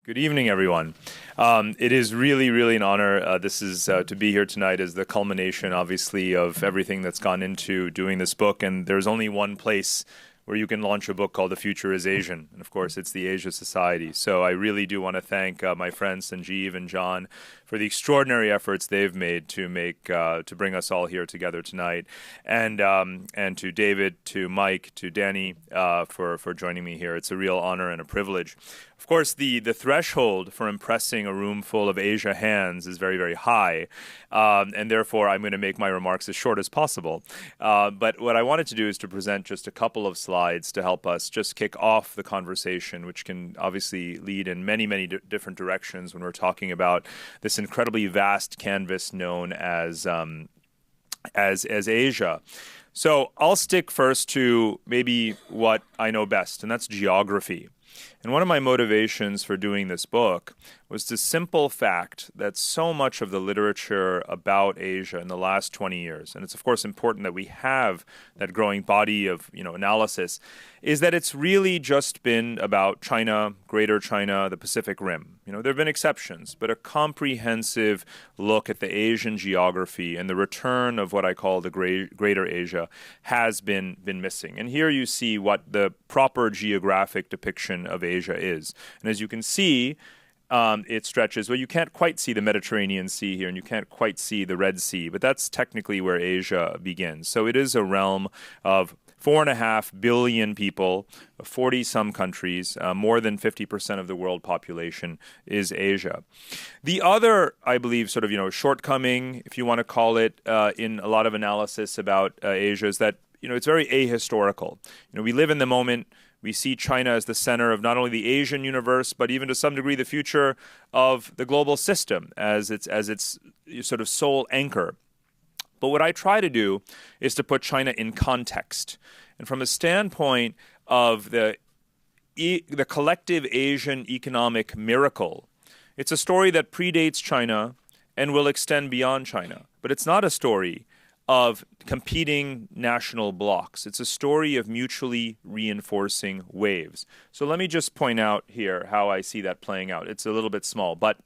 Good evening, everyone. It is really, really an honor. This is to be here tonight is the culmination, obviously, of everything that's gone into doing this book. And there's only one place where you can launch a book called The Future is Asian. And of course, it's the Asia Society. So I really do want to thank my friends Sanjeev and John for the extraordinary efforts they've made to bring us all here together tonight. And to David, to Mike, to Danny for joining me here. It's a real honor and a privilege. Of course, the threshold for impressing a room full of Asia hands is very, very high. And therefore, I'm going to make my remarks as short as possible. But what I wanted to do is to present just a couple of slides to help us just kick off the conversation, which can obviously lead in many, many different directions when we're talking about this incredibly vast canvas known as Asia. So I'll stick first to maybe what I know best, and that's geography. And one of my motivations for doing this book was the simple fact that so much of the literature about Asia in the last 20 years, and it's of course important that we have that growing body of analysis, is that it's really just been about China, Greater China, the Pacific Rim. There have been exceptions, but a comprehensive look at the Asian geography and the return of what I call the Greater Asia has been missing. And here you see what the proper geographic depiction of Asia is. And as you can see, it stretches. Well, you can't quite see the Mediterranean Sea here, and you can't quite see the Red Sea, but that's technically where Asia begins. So it is a realm of 4.5 billion people, 40-some countries, more than 50% of the world population is Asia. The other, I believe, sort of, shortcoming, if you want to call it, in a lot of analysis about Asia is that, it's very ahistorical. We live in the moment. We see China as the center of not only the Asian universe, but even to some degree the future of the global system as its sort of sole anchor. But what I try to do is to put China in context. And from a standpoint of the collective Asian economic miracle, it's a story that predates China and will extend beyond China. But it's not a story of competing national blocks. It's a story of mutually reinforcing waves. So let me just point out here how I see that playing out. It's a little bit small, but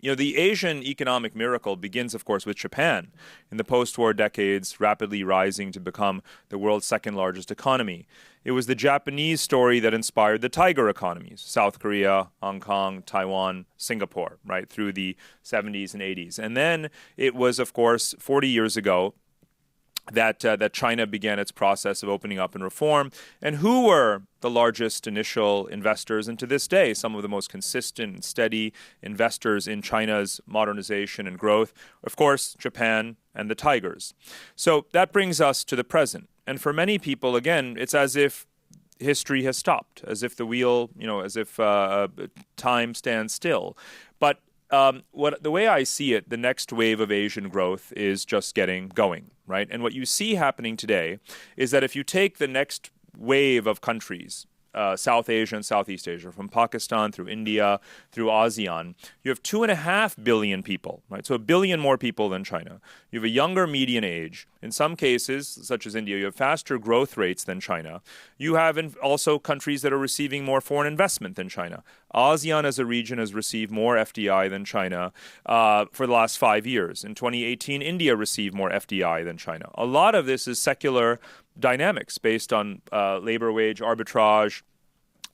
the Asian economic miracle begins, of course, with Japan in the post-war decades, rapidly rising to become the world's second largest economy. It was the Japanese story that inspired the tiger economies, South Korea, Hong Kong, Taiwan, Singapore, right, through the 70s and 80s. And then it was, of course, 40 years ago that China began its process of opening up and reform. And who were the largest initial investors? And to this day, some of the most consistent and steady investors in China's modernization and growth, of course, Japan and the tigers. So that brings us to the present. And for many people, again, it's as if history has stopped, as if the wheel, as if time stands still. But the way I see it, the next wave of Asian growth is just getting going, right? And what you see happening today is that if you take the next wave of countries, South Asia and Southeast Asia, from Pakistan through India, through ASEAN, you have 2.5 billion people, right? So 1 billion more people than China. You have a younger median age. In some cases, such as India, you have faster growth rates than China. You have also countries that are receiving more foreign investment than China. ASEAN as a region has received more FDI than China for the last 5 years. In 2018, India received more FDI than China. A lot of this is secular dynamics based on labor wage arbitrage,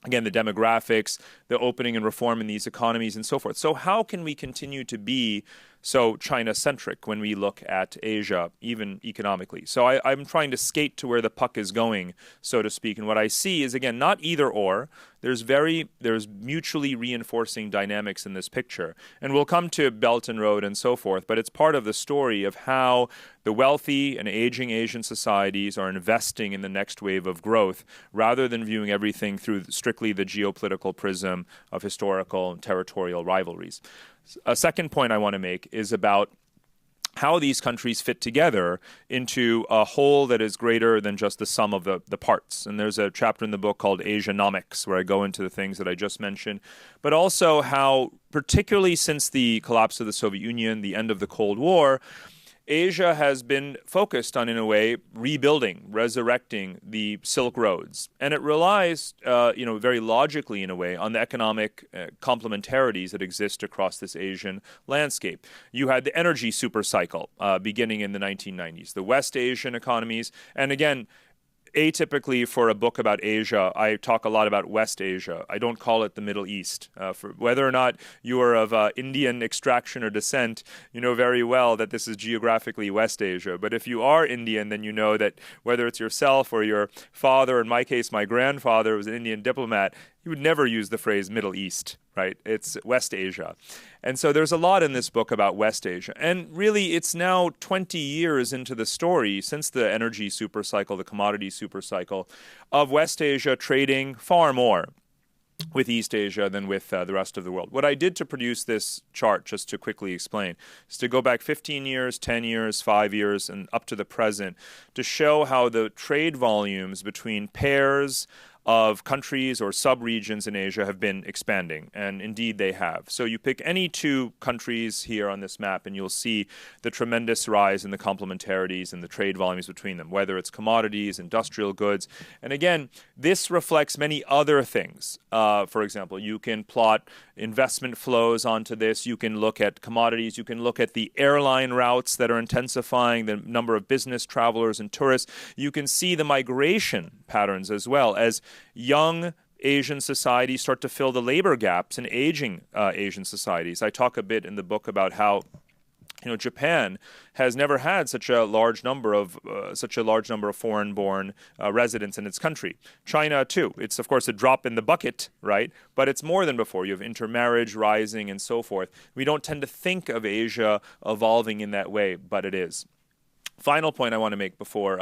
again, the demographics, the opening and reform in these economies, and so forth. So how can we continue to be so China-centric when we look at Asia, even economically? So I'm trying to skate to where the puck is going, so to speak. And what I see is, again, not either or. There's mutually reinforcing dynamics in this picture. And we'll come to Belt and Road and so forth, but it's part of the story of how the wealthy and aging Asian societies are investing in the next wave of growth rather than viewing everything through strictly the geopolitical prism of historical and territorial rivalries. A second point I want to make is about how these countries fit together into a whole that is greater than just the sum of the parts. And there's a chapter in the book called Asianomics where I go into the things that I just mentioned, but also how, particularly since the collapse of the Soviet Union, the end of the Cold War, Asia has been focused on, in a way, rebuilding, resurrecting the Silk Roads. And it relies, very logically, in a way, on the economic complementarities that exist across this Asian landscape. You had the energy supercycle beginning in the 1990s, the West Asian economies. And again, atypically for a book about Asia, I talk a lot about West Asia. I don't call it the Middle East. For whether or not you are of Indian extraction or descent, you know very well that this is geographically West Asia. But if you are Indian, then you know that whether it's yourself or your father, in my case, my grandfather was an Indian diplomat, you would never use the phrase Middle East, right? It's West Asia. And so there's a lot in this book about West Asia. And really, it's now 20 years into the story, since the energy supercycle, the commodity supercycle, of West Asia trading far more with East Asia than with the rest of the world. What I did to produce this chart, just to quickly explain, is to go back 15 years, 10 years, 5 years, and up to the present, to show how the trade volumes between pairs of countries or sub-regions in Asia have been expanding, and indeed they have. So you pick any two countries here on this map and you'll see the tremendous rise in the complementarities and the trade volumes between them, whether it's commodities, industrial goods. And again, this reflects many other things. For example, you can plot investment flows onto this. You can look at commodities. You can look at the airline routes that are intensifying, the number of business travelers and tourists. You can see the migration patterns as well, as young Asian societies start to fill the labor gaps in aging Asian societies. I talk a bit in the book about how Japan has never had such a large number of foreign-born residents in its country. China too. It's of course a drop in the bucket, right? But it's more than before. You have intermarriage rising and so forth. We don't tend to think of Asia evolving in that way, but it is. Final point I want to make before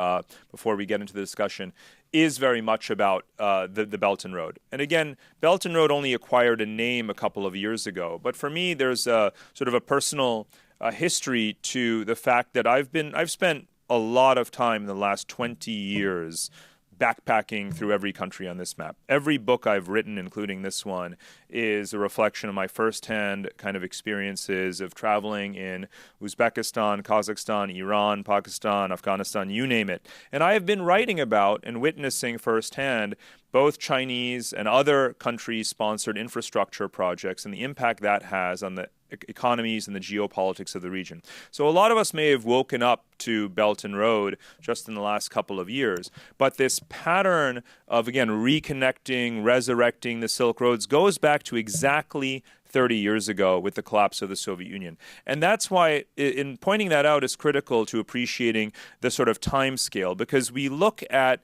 we get into the discussion is very much about the Belt and Road. And again, Belt and Road only acquired a name a couple of years ago. But for me, there's sort of a personal history to the fact that I've spent a lot of time in the last 20 years backpacking through every country on this map. Every book I've written, including this one, is a reflection of my firsthand kind of experiences of traveling in Uzbekistan, Kazakhstan, Iran, Pakistan, Afghanistan, you name it. And I have been writing about and witnessing firsthand both Chinese and other countries-sponsored infrastructure projects and the impact that has on the economies and the geopolitics of the region. So a lot of us may have woken up to Belt and Road just in the last couple of years, but this pattern of, again, reconnecting, resurrecting the Silk Roads goes back to exactly 30 years ago with the collapse of the Soviet Union. And that's why, in pointing that out, is critical to appreciating the sort of time scale, because we look at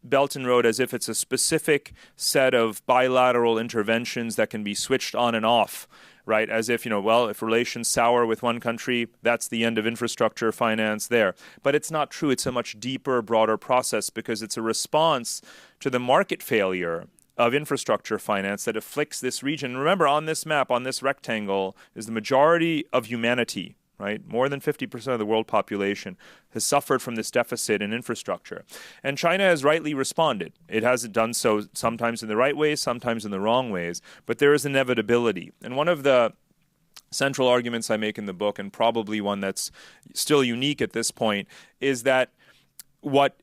Belt and Road as if it's a specific set of bilateral interventions that can be switched on and off, right? As if, if relations sour with one country, that's the end of infrastructure finance there. But it's not true. It's a much deeper, broader process because it's a response to the market failure of infrastructure finance that afflicts this region. Remember, on this map, on this rectangle, is the majority of humanity, right? More than 50% of the world population has suffered from this deficit in infrastructure. And China has rightly responded. It has done so sometimes in the right ways, sometimes in the wrong ways, but there is inevitability. And one of the central arguments I make in the book, and probably one that's still unique at this point, is that what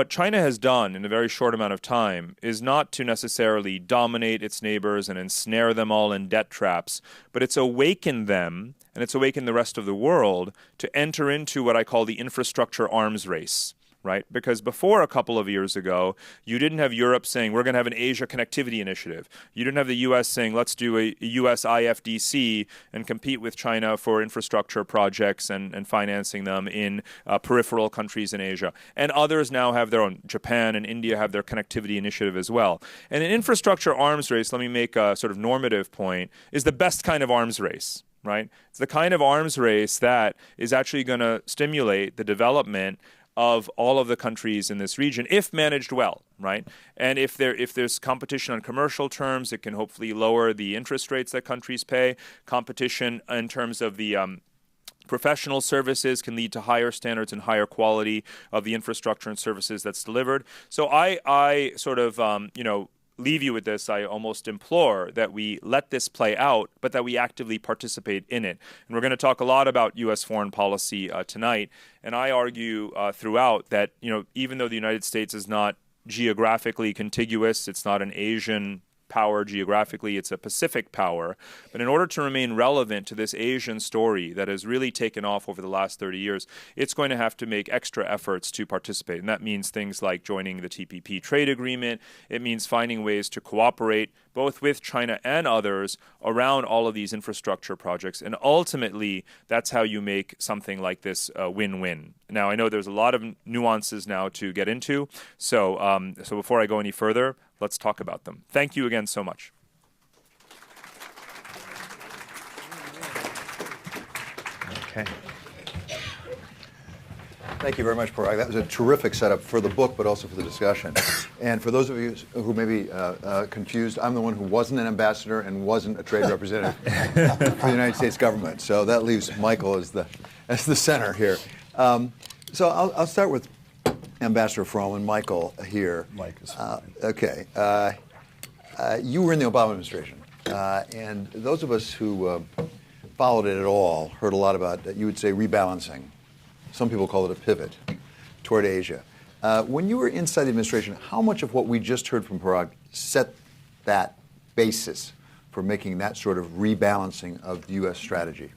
China has done in a very short amount of time is not to necessarily dominate its neighbors and ensnare them all in debt traps, but it's awakened them, and it's awakened the rest of the world to enter into what I call the infrastructure arms race. Right? Because before a couple of years ago, you didn't have Europe saying, we're going to have an Asia connectivity initiative. You didn't have the U.S. saying, let's do a U.S. IFDC and compete with China for infrastructure projects and financing them in peripheral countries in Asia. And others now have their own. Japan and India have their connectivity initiative as well. And an infrastructure arms race, let me make a sort of normative point, is the best kind of arms race. Right? It's the kind of arms race that is actually going to stimulate the development of all of the countries in this region, if managed well, right? And if there's competition on commercial terms, it can hopefully lower the interest rates that countries pay. Competition in terms of the professional services can lead to higher standards and higher quality of the infrastructure and services that's delivered. So I sort of, leave you with this, I almost implore that we let this play out, but that we actively participate in it. And we're going to talk a lot about U.S. foreign policy tonight. And I argue throughout that, even though the United States is not geographically contiguous, it's not an Asian power geographically, it's a Pacific power. But in order to remain relevant to this Asian story that has really taken off over the last 30 years, it's going to have to make extra efforts to participate. And that means things like joining the TPP trade agreement. It means finding ways to cooperate both with China and others around all of these infrastructure projects. And ultimately, that's how you make something like this a win-win. Now, I know there's a lot of nuances now to get into. So before I go any further, let's talk about them. Thank you again so much. Okay. Thank you very much, Parag. That was a terrific setup for the book, but also for the discussion. And for those of you who may be confused, I'm the one who wasn't an ambassador and wasn't a trade representative for the United States government. So that leaves Michael as the center here. So I'll start with Ambassador Froman, Michael here. Mike is fine. Okay. You were in the Obama administration, and those of us who followed it at all heard a lot about, you would say, rebalancing. Some people call it a pivot toward Asia. When you were inside the administration, how much of what we just heard from Parag set that basis for making that sort of rebalancing of the U.S. strategy?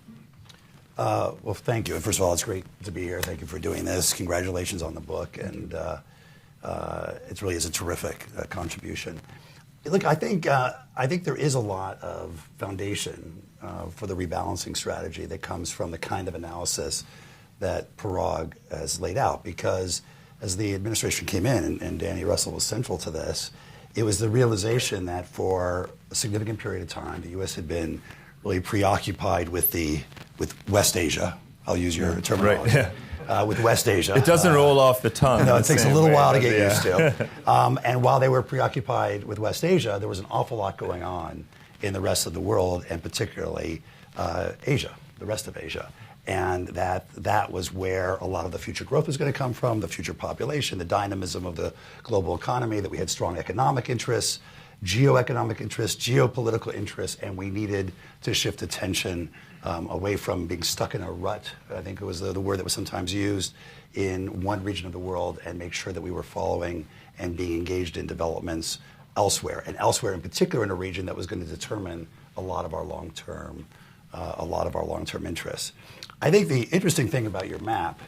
Well, thank you. And first of all, it's great to be here. Thank you for doing this. Congratulations on the book. And it really is a terrific contribution. Look, I think there is a lot of foundation for the rebalancing strategy that comes from the kind of analysis that Parag has laid out. Because as the administration came in, and Danny Russell was central to this, it was the realization that for a significant period of time, the U.S. had been really preoccupied with West Asia. I'll use your terminology. Right, yeah. With West Asia. It doesn't roll off the tongue. No, it takes a little while to get used to. to. And while they were preoccupied with West Asia, there was an awful lot going on in the rest of the world, and particularly Asia, the rest of Asia. And that was where a lot of the future growth was going to come from, the future population, the dynamism of the global economy, that we had strong economic interests, geoeconomic interests, geopolitical interests, and we needed to shift attention away from being stuck in a rut, I think it was the word that was sometimes used, in one region of the world, and make sure that we were following and being engaged in developments elsewhere, and elsewhere in particular in a region that was going to determine a lot of our long-term interests. I think the interesting thing about your map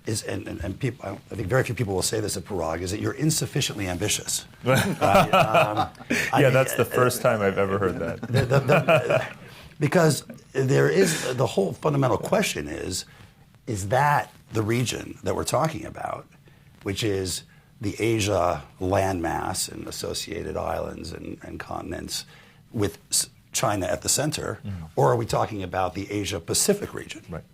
is, and people, I think very few people will say this at Parag, is that you're insufficiently ambitious. Yeah, that's the first time I've ever heard that. Because there is, the whole fundamental question is that the region that we're talking about, which is the Asia landmass and associated islands and continents with China at the center, or are we talking about the Asia-Pacific region, right,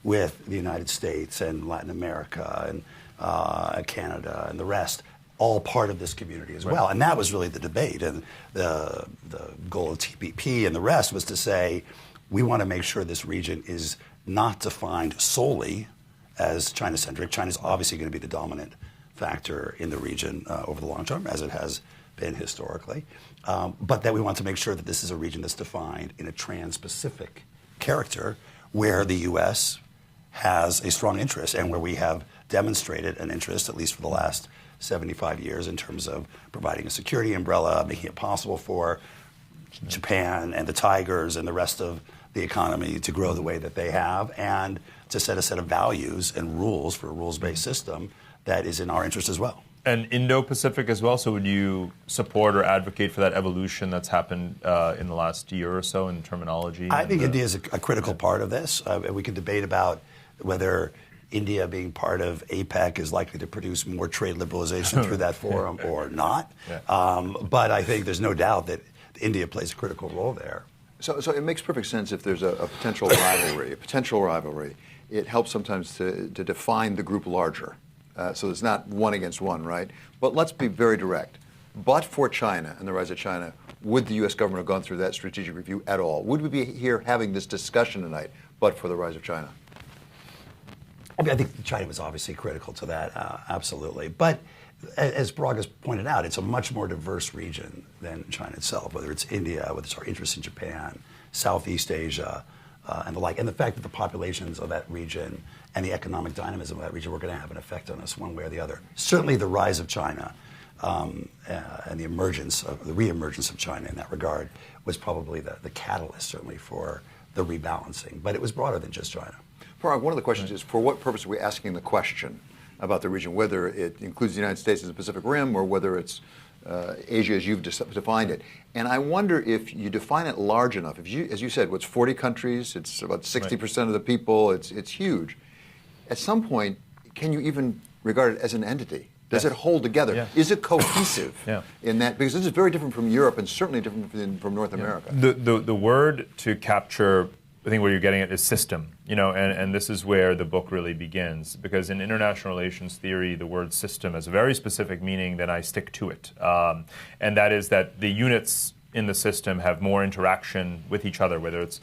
with the United States and Latin America and Canada and the rest, all part of this community as well? And that was really the debate. And the goal of TPP and the rest was to say, we want to make sure this region is not defined solely as China-centric. China's obviously going to be the dominant factor in the region over the long term, as it has been historically. But that we want to make sure that this is a region that's defined in a trans-Pacific character, where the U.S. has a strong interest and where we have demonstrated an interest, at least for the last 75 years, in terms of providing a security umbrella, making it possible for Japan and the tigers and the rest of the economy to grow the way that they have, and to set a set of values and rules for a rules-based system that is in our interest as well. And Indo-Pacific as well, so would you support or advocate for that evolution that's happened in the last year or so in terminology? I think India is a critical part of this. We can debate about whether India being part of APEC is likely to produce more trade liberalization through that forum or not. Yeah. But I think there's no doubt that India plays a critical role there. So it makes perfect sense if there's a potential rivalry. It helps sometimes to define the group larger. So it's not one against one, right? But let's be very direct. But for China and the rise of China, would the U.S. government have gone through that strategic review at all? Would we be here having this discussion tonight, but for the rise of China? I think China was obviously critical to that, absolutely. But as Parag has pointed out, it's a much more diverse region than China itself, whether it's India, whether it's our interest in Japan, Southeast Asia, and the like. And the fact that the populations of that region and the economic dynamism of that region were going to have an effect on us one way or the other. Certainly the rise of China and the re-emergence of China in that regard was probably the catalyst, certainly, for the rebalancing. But it was broader than just China. Parag, one of the questions is, for what purpose are we asking the question about the region, whether it includes the United States as the Pacific Rim or whether it's Asia as you've defined it? And I wonder if you define it large enough. If you, as you said, what's 40 countries, it's about 60% of the people, it's huge. At some point, can you even regard it as an entity? Does it hold together? Yeah. Is it cohesive Yeah. in that? Because this is very different from Europe and certainly different from North America. The word to capture, I think where you're getting at, is system. And this is where the book really begins. Because in international relations theory, the word system has a very specific meaning, then I stick to it. And that is that the units in the system have more interaction with each other, whether it's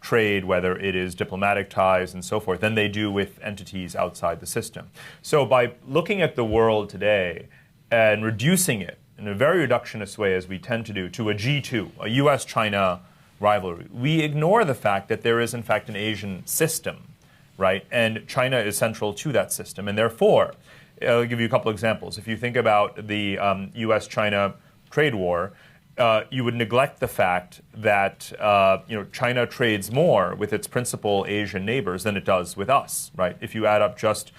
trade, whether it is diplomatic ties, and so forth, than they do with entities outside the system. So by looking at the world today and reducing it in a very reductionist way, as we tend to do, to a G2, a US-China rivalry, we ignore the fact that there is, in fact, an Asian system, right? And China is central to that system. And therefore, I'll give you a couple examples. If you think about the US-China trade war, you would neglect the fact that China trades more with its principal Asian neighbors than it does with us, right? If you add up just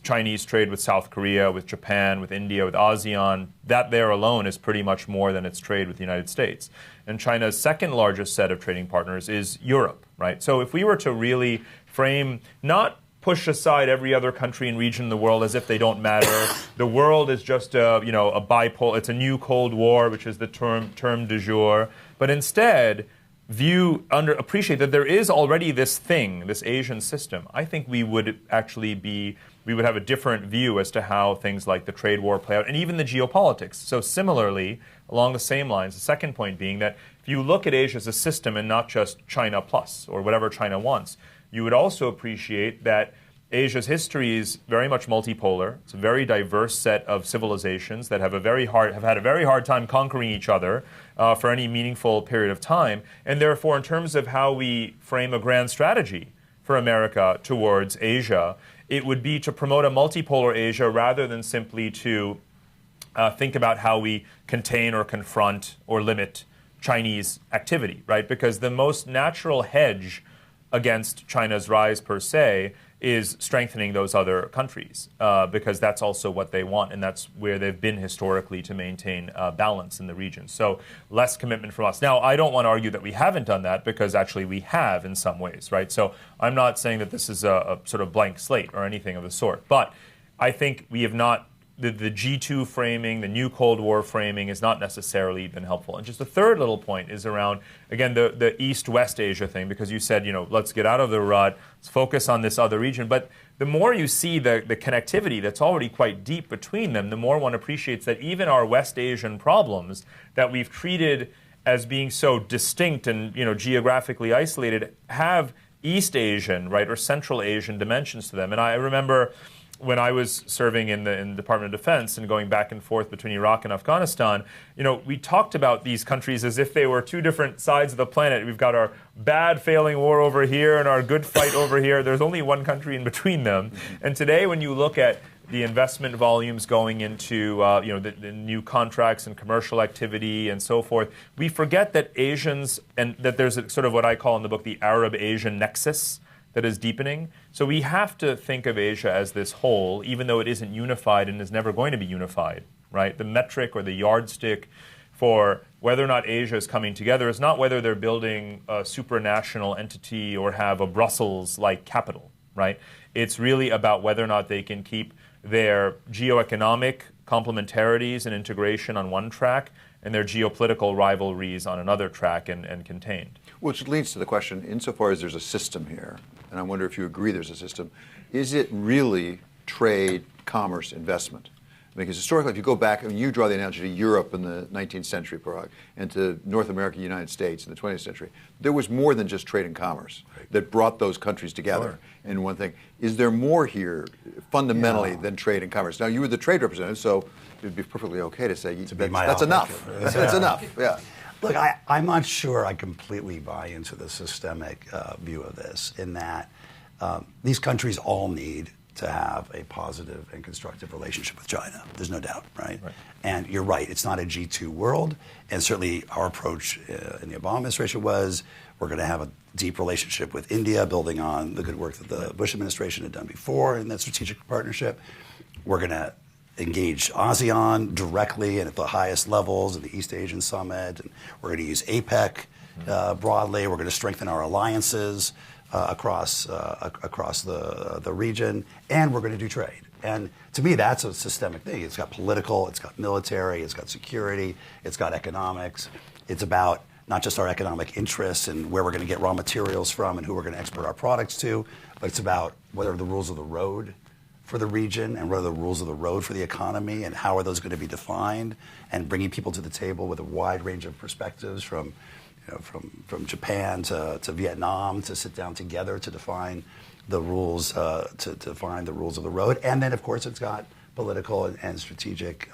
Chinese trade with South Korea, with Japan, with India, with ASEAN, that there alone is pretty much more than its trade with the United States. And China's second largest set of trading partners is Europe, right? So if we were to really frame, not push aside every other country and region in the world as if they don't matter. The world is just a bipolar. It's a new Cold War, which is the term du jour. But instead, appreciate that there is already this thing, this Asian system. I think we would have a different view as to how things like the trade war play out, and even the geopolitics. So similarly, along the same lines, the second point being that if you look at Asia as a system and not just China plus or whatever China wants, you would also appreciate that Asia's history is very much multipolar. It's a very diverse set of civilizations that have had a very hard time conquering each other for any meaningful period of time. And therefore, in terms of how we frame a grand strategy for America towards Asia, it would be to promote a multipolar Asia rather than simply to think about how we contain or confront or limit Chinese activity, right? Because the most natural hedge against China's rise per se is strengthening those other countries because that's also what they want, and that's where they've been historically to maintain balance in the region. So less commitment from us. Now, I don't want to argue that we haven't done that because actually we have in some ways, right? So I'm not saying that this is a sort of blank slate or anything of the sort, but I think we have not, the G2 framing, the new Cold War framing has not necessarily been helpful. And just the third little point is around, again, the East-West Asia thing, because you said, let's get out of the rut, let's focus on this other region. But the more you see the connectivity that's already quite deep between them, the more one appreciates that even our West Asian problems that we've treated as being so distinct and geographically isolated have East Asian, right, or Central Asian dimensions to them. And I remember when I was serving in the Department of Defense and going back and forth between Iraq and Afghanistan, we talked about these countries as if they were two different sides of the planet. We've got our bad failing war over here and our good fight over here. There's only one country in between them. And today, when you look at the investment volumes going into the new contracts and commercial activity and so forth, we forget that Asians, and that there's a sort of what I call in the book the Arab-Asian nexus that is deepening. So we have to think of Asia as this whole, even though it isn't unified and is never going to be unified, right? The metric or the yardstick for whether or not Asia is coming together is not whether they're building a supranational entity or have a Brussels-like capital, right? It's really about whether or not they can keep their geoeconomic complementarities and integration on one track and their geopolitical rivalries on another track and contained. Which leads to the question, insofar as there's a system here, and I wonder if you agree there's a system, is it really trade, commerce, investment Because historically, if you go back, I mean, you draw the analogy to Europe in the 19th century, Parag, and to North America, United States in the 20th century, there was more than just trade and commerce that brought those countries together. And one thing, is there more here fundamentally than trade and commerce? Now, you were the trade representative, so it would be perfectly okay to say that's enough. That's enough, yeah. Look, I'm not sure I completely buy into the systemic view of this, in that these countries all need to have a positive and constructive relationship with China. There's no doubt, right? And you're right, it's not a G2 world, and certainly our approach in the Obama administration was we're going to have a deep relationship with India, building on the good work that the Bush administration had done before in that strategic partnership. We're going to engage ASEAN directly and at the highest levels in the East Asian Summit, and we're going to use APEC broadly. We're going to strengthen our alliances across the region, and we're going to do trade. And to me, that's a systemic thing. It's got political, it's got military, it's got security, it's got economics. It's about not just our economic interests and where we're going to get raw materials from and who we're going to export our products to, but it's about what are the rules of the road for the region and what are the rules of the road for the economy and how are those going to be defined, and bringing people to the table with a wide range of perspectives from Japan to Vietnam to sit down together to define the rules to define the rules of the road. And then, of course, it's got political and strategic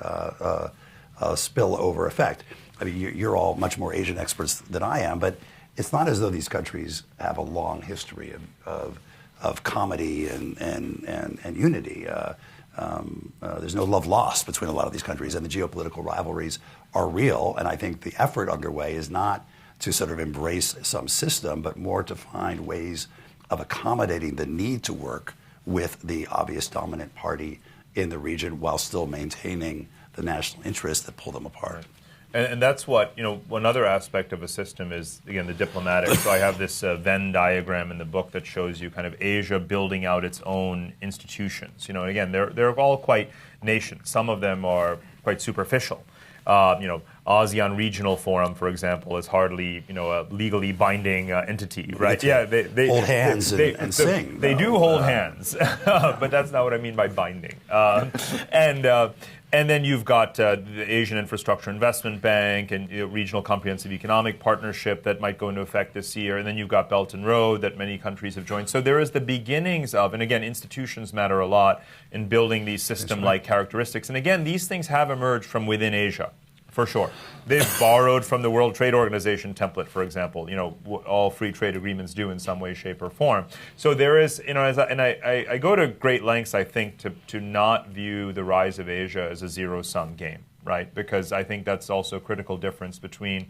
spillover effect. I mean, you're all much more Asian experts than I am, but it's not as though these countries have a long history of comedy and unity. There's no love lost between a lot of these countries, and the geopolitical rivalries are real. And I think the effort underway is not to sort of embrace some system, but more to find ways of accommodating the need to work with the obvious dominant party in the region while still maintaining the national interests that pull them apart. And that's what, one other aspect of a system is, again, the diplomatic. So I have this Venn diagram in the book that shows you kind of Asia building out its own institutions. And again, they're all quite nascent. Some of them are quite superficial. ASEAN Regional Forum, for example, is hardly, a legally binding entity, right? Yeah, they hold hands and sing. They do hold hands, but that's not what I mean by binding. And then you've got the Asian Infrastructure Investment Bank and Regional Comprehensive Economic Partnership that might go into effect this year. And then you've got Belt and Road that many countries have joined. So there is the beginnings of, and again, institutions matter a lot in building these system-like characteristics. And again, these things have emerged from within Asia, for sure. They've borrowed from the World Trade Organization template, for example. All free trade agreements do in some way, shape, or form. So there is, I go to great lengths, I think, to not view the rise of Asia as a zero-sum game, right? Because I think that's also a critical difference between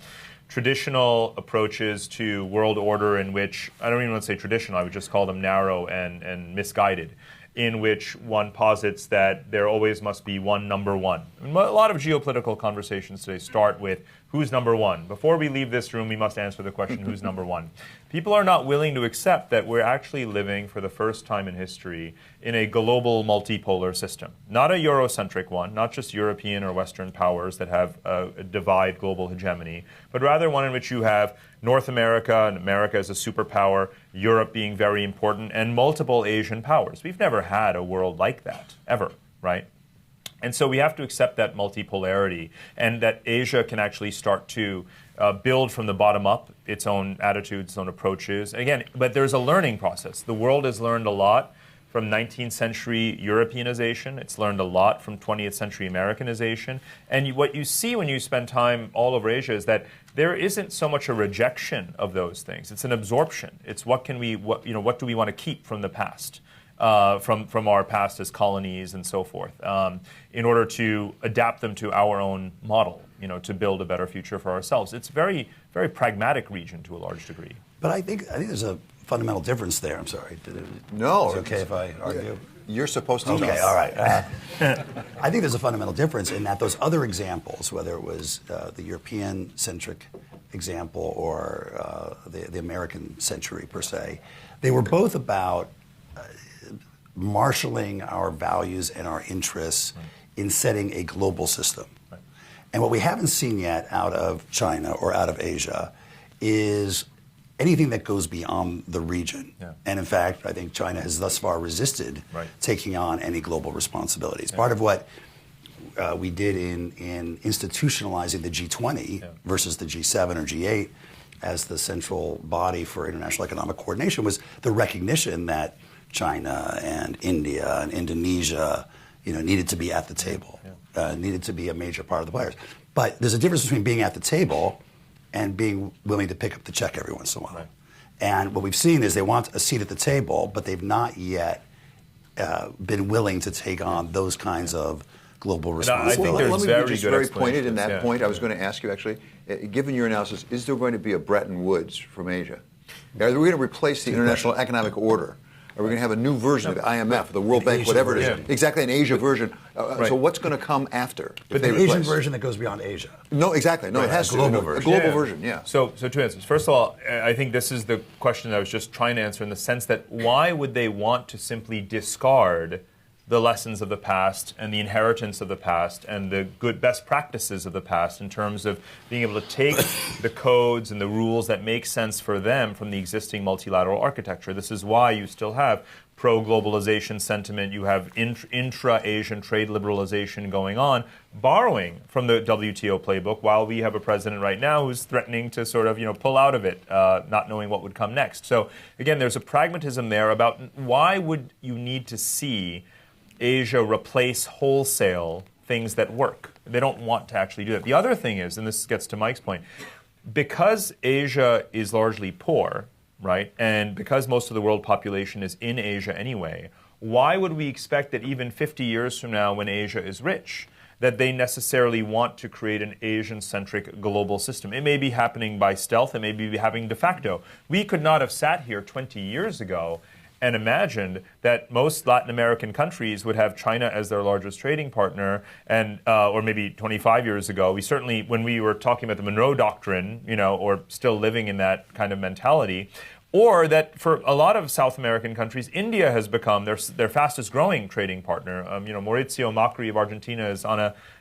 traditional approaches to world order, in which, I don't even want to say traditional, I would just call them narrow and misguided, in which one posits that there always must be one number one. I mean, a lot of geopolitical conversations today start with who's number one. Before we leave this room, we must answer the question, who's number one? People are not willing to accept that we're actually living for the first time in history in a global multipolar system. Not a Eurocentric one, not just European or Western powers that have a divide global hegemony, but rather one in which you have North America and America as a superpower, Europe being very important, and multiple Asian powers. We've never had a world like that, ever, right? And so we have to accept that multipolarity, and that Asia can actually start to build from the bottom up its own attitudes, its own approaches. Again, but there's a learning process. The world has learned a lot from 19th century Europeanization. It's learned a lot from 20th century Americanization. And what you see when you spend time all over Asia is that there isn't so much a rejection of those things. It's an absorption. It's what do we want to keep from the past, from our past as colonies and so forth, in order to adapt them to our own model, to build a better future for ourselves. It's a very, very pragmatic region to a large degree. But I think there's a fundamental difference there. I'm sorry. No. Is it okay if I argue? You're supposed to. Okay, all right. I think there's a fundamental difference in that those other examples, whether it was the European-centric example or the American century per se, they were both about marshaling our values and our interests in setting a global system. Right. And what we haven't seen yet out of China or out of Asia is anything that goes beyond the region. Yeah. And in fact, I think China has thus far resisted taking on any global responsibilities. Yeah. Part of what we did in institutionalizing the G20 versus the G7 or G8 as the central body for international economic coordination was the recognition that China and India and Indonesia, needed to be at the table, needed to be a major part of the players. But there's a difference between being at the table and being willing to pick up the check every once in a while. Right. And what we've seen is they want a seat at the table, but they've not yet been willing to take on those kinds of global responsibilities. Let me be just very pointed in that point. I was going to ask you, actually, given your analysis, is there going to be a Bretton Woods from Asia? Are we going to replace the international economic order? Are we going to have a new version of the IMF, the World Bank, whatever it is? Yeah. Exactly, an Asia version. So what's going to come after? But the Asian version that goes beyond Asia. No, exactly. No, it has to. Global version. A global version, yeah. So two answers. First of all, I think this is the question that I was just trying to answer in the sense that why would they want to simply discard the lessons of the past and the inheritance of the past and the good best practices of the past in terms of being able to take the codes and the rules that make sense for them from the existing multilateral architecture. This is why you still have pro-globalization sentiment, you have intra-Asian trade liberalization going on, borrowing from the WTO playbook, while we have a president right now who's threatening to sort of pull out of it, not knowing what would come next. So again, there's a pragmatism there about why would you need to see Asia replace wholesale things that work. They don't want to actually do that. The other thing is, and this gets to Mike's point, because Asia is largely poor, right, and because most of the world population is in Asia anyway, why would we expect that even 50 years from now when Asia is rich, that they necessarily want to create an Asian-centric global system? It may be happening by stealth. It may be happening de facto. We could not have sat here 20 years ago and imagined that most Latin American countries would have China as their largest trading partner, and or maybe 25 years ago, we certainly, when we were talking about the Monroe Doctrine, or still living in that kind of mentality, or that for a lot of South American countries, India has become their fastest growing trading partner. Mauricio Macri of Argentina is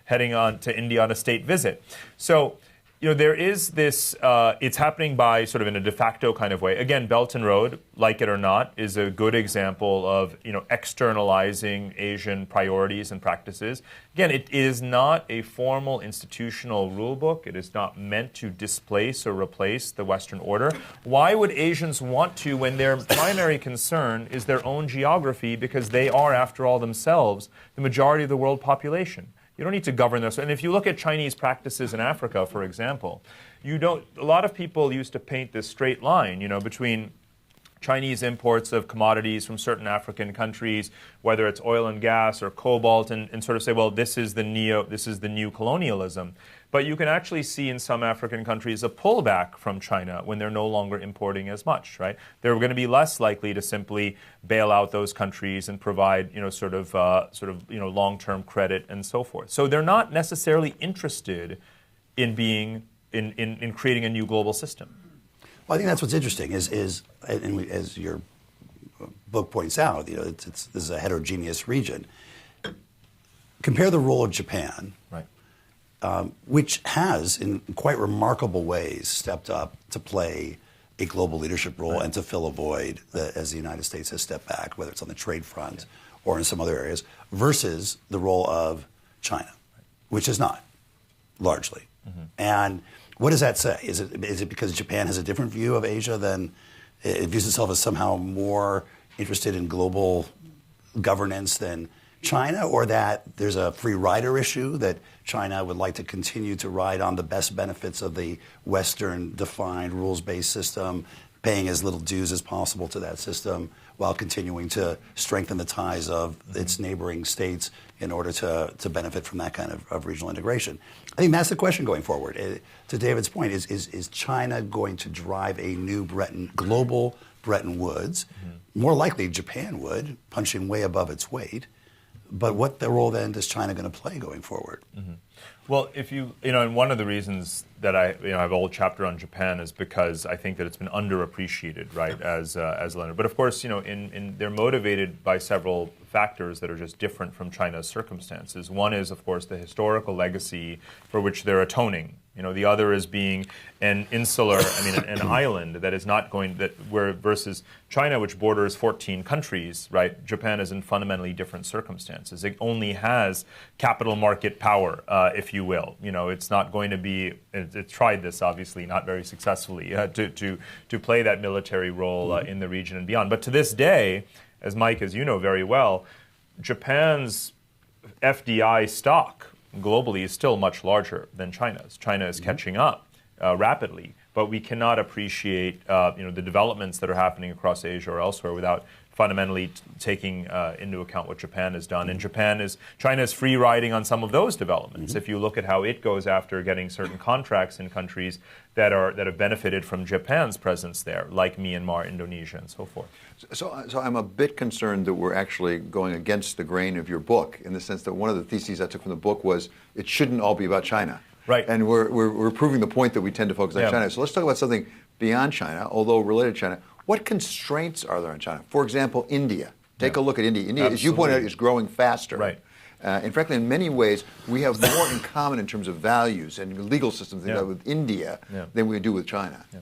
heading on to India on a state visit. So, there is this, it's happening by sort of in a de facto kind of way. Again, Belt and Road, like it or not, is a good example of, externalizing Asian priorities and practices. Again, it is not a formal institutional rule book. It is not meant to displace or replace the Western order. Why would Asians want to when their primary concern is their own geography, because they are, after all, themselves the majority of the world population? You don't need to govern this. And if you look at Chinese practices in Africa, for example, a lot of people used to paint this straight line, between Chinese imports of commodities from certain African countries, whether it's oil and gas or cobalt, and sort of say, well, this is the new colonialism. But you can actually see in some African countries a pullback from China when they're no longer importing as much, right? They're going to be less likely to simply bail out those countries and provide, long-term credit and so forth. So they're not necessarily interested in in creating a new global system. Well, I think that's what's interesting as your book points out, this is a heterogeneous region. Compare the role of Japan, right, which has, in quite remarkable ways, stepped up to play a global leadership role, right, and to fill a void as the United States has stepped back, whether it's on the trade front, or in some other areas, versus the role of China, which is not, largely. Mm-hmm. And what does that say? Is it because Japan has a different view of Asia than it views itself as somehow more interested in global governance than China, or that there's a free rider issue that China would like to continue to ride on the best benefits of the Western-defined rules-based system, paying as little dues as possible to that system while continuing to strengthen the ties of its neighboring states in order to benefit from that kind of regional integration? I think that's the question going forward. To David's point, is China going to drive a new global Bretton Woods? Mm-hmm. More likely Japan would, punching way above its weight. But what the role then is China going to play going forward? Mm-hmm. Well, if and one of the reasons that I have a whole chapter on Japan is because I think that it's been underappreciated, right, as a lender. But of course, they're motivated by several factors that are just different from China's circumstances. One is, of course, the historical legacy for which they're atoning. The other is being an an island that is not going versus China, which borders 14 countries, right? Japan is in fundamentally different circumstances. It only has capital market power, if you will. It's not going to be. It tried this, obviously, not very successfully, to play that military role in the region and beyond. But to this day, as Mike, as you know very well, Japan's FDI stock globally is still much larger than China's. China is catching up rapidly, but we cannot appreciate the developments that are happening across Asia or elsewhere without fundamentally taking into account what Japan has done. And China is free riding on some of those developments. If you look at how it goes after getting certain contracts in countries that have benefited from Japan's presence there, like Myanmar, Indonesia, and so forth. So I'm a bit concerned that we're actually going against the grain of your book, in the sense that one of the theses I took from the book was it shouldn't all be about China. Right. And we're proving the point that we tend to focus on China. So let's talk about something beyond China, although related to China. What constraints are there on China? For example, India. Take a look at India. India, as you pointed out, is growing faster. Right. And frankly, in many ways, we have more in common in terms of values and legal systems with India than we do with China. Yeah.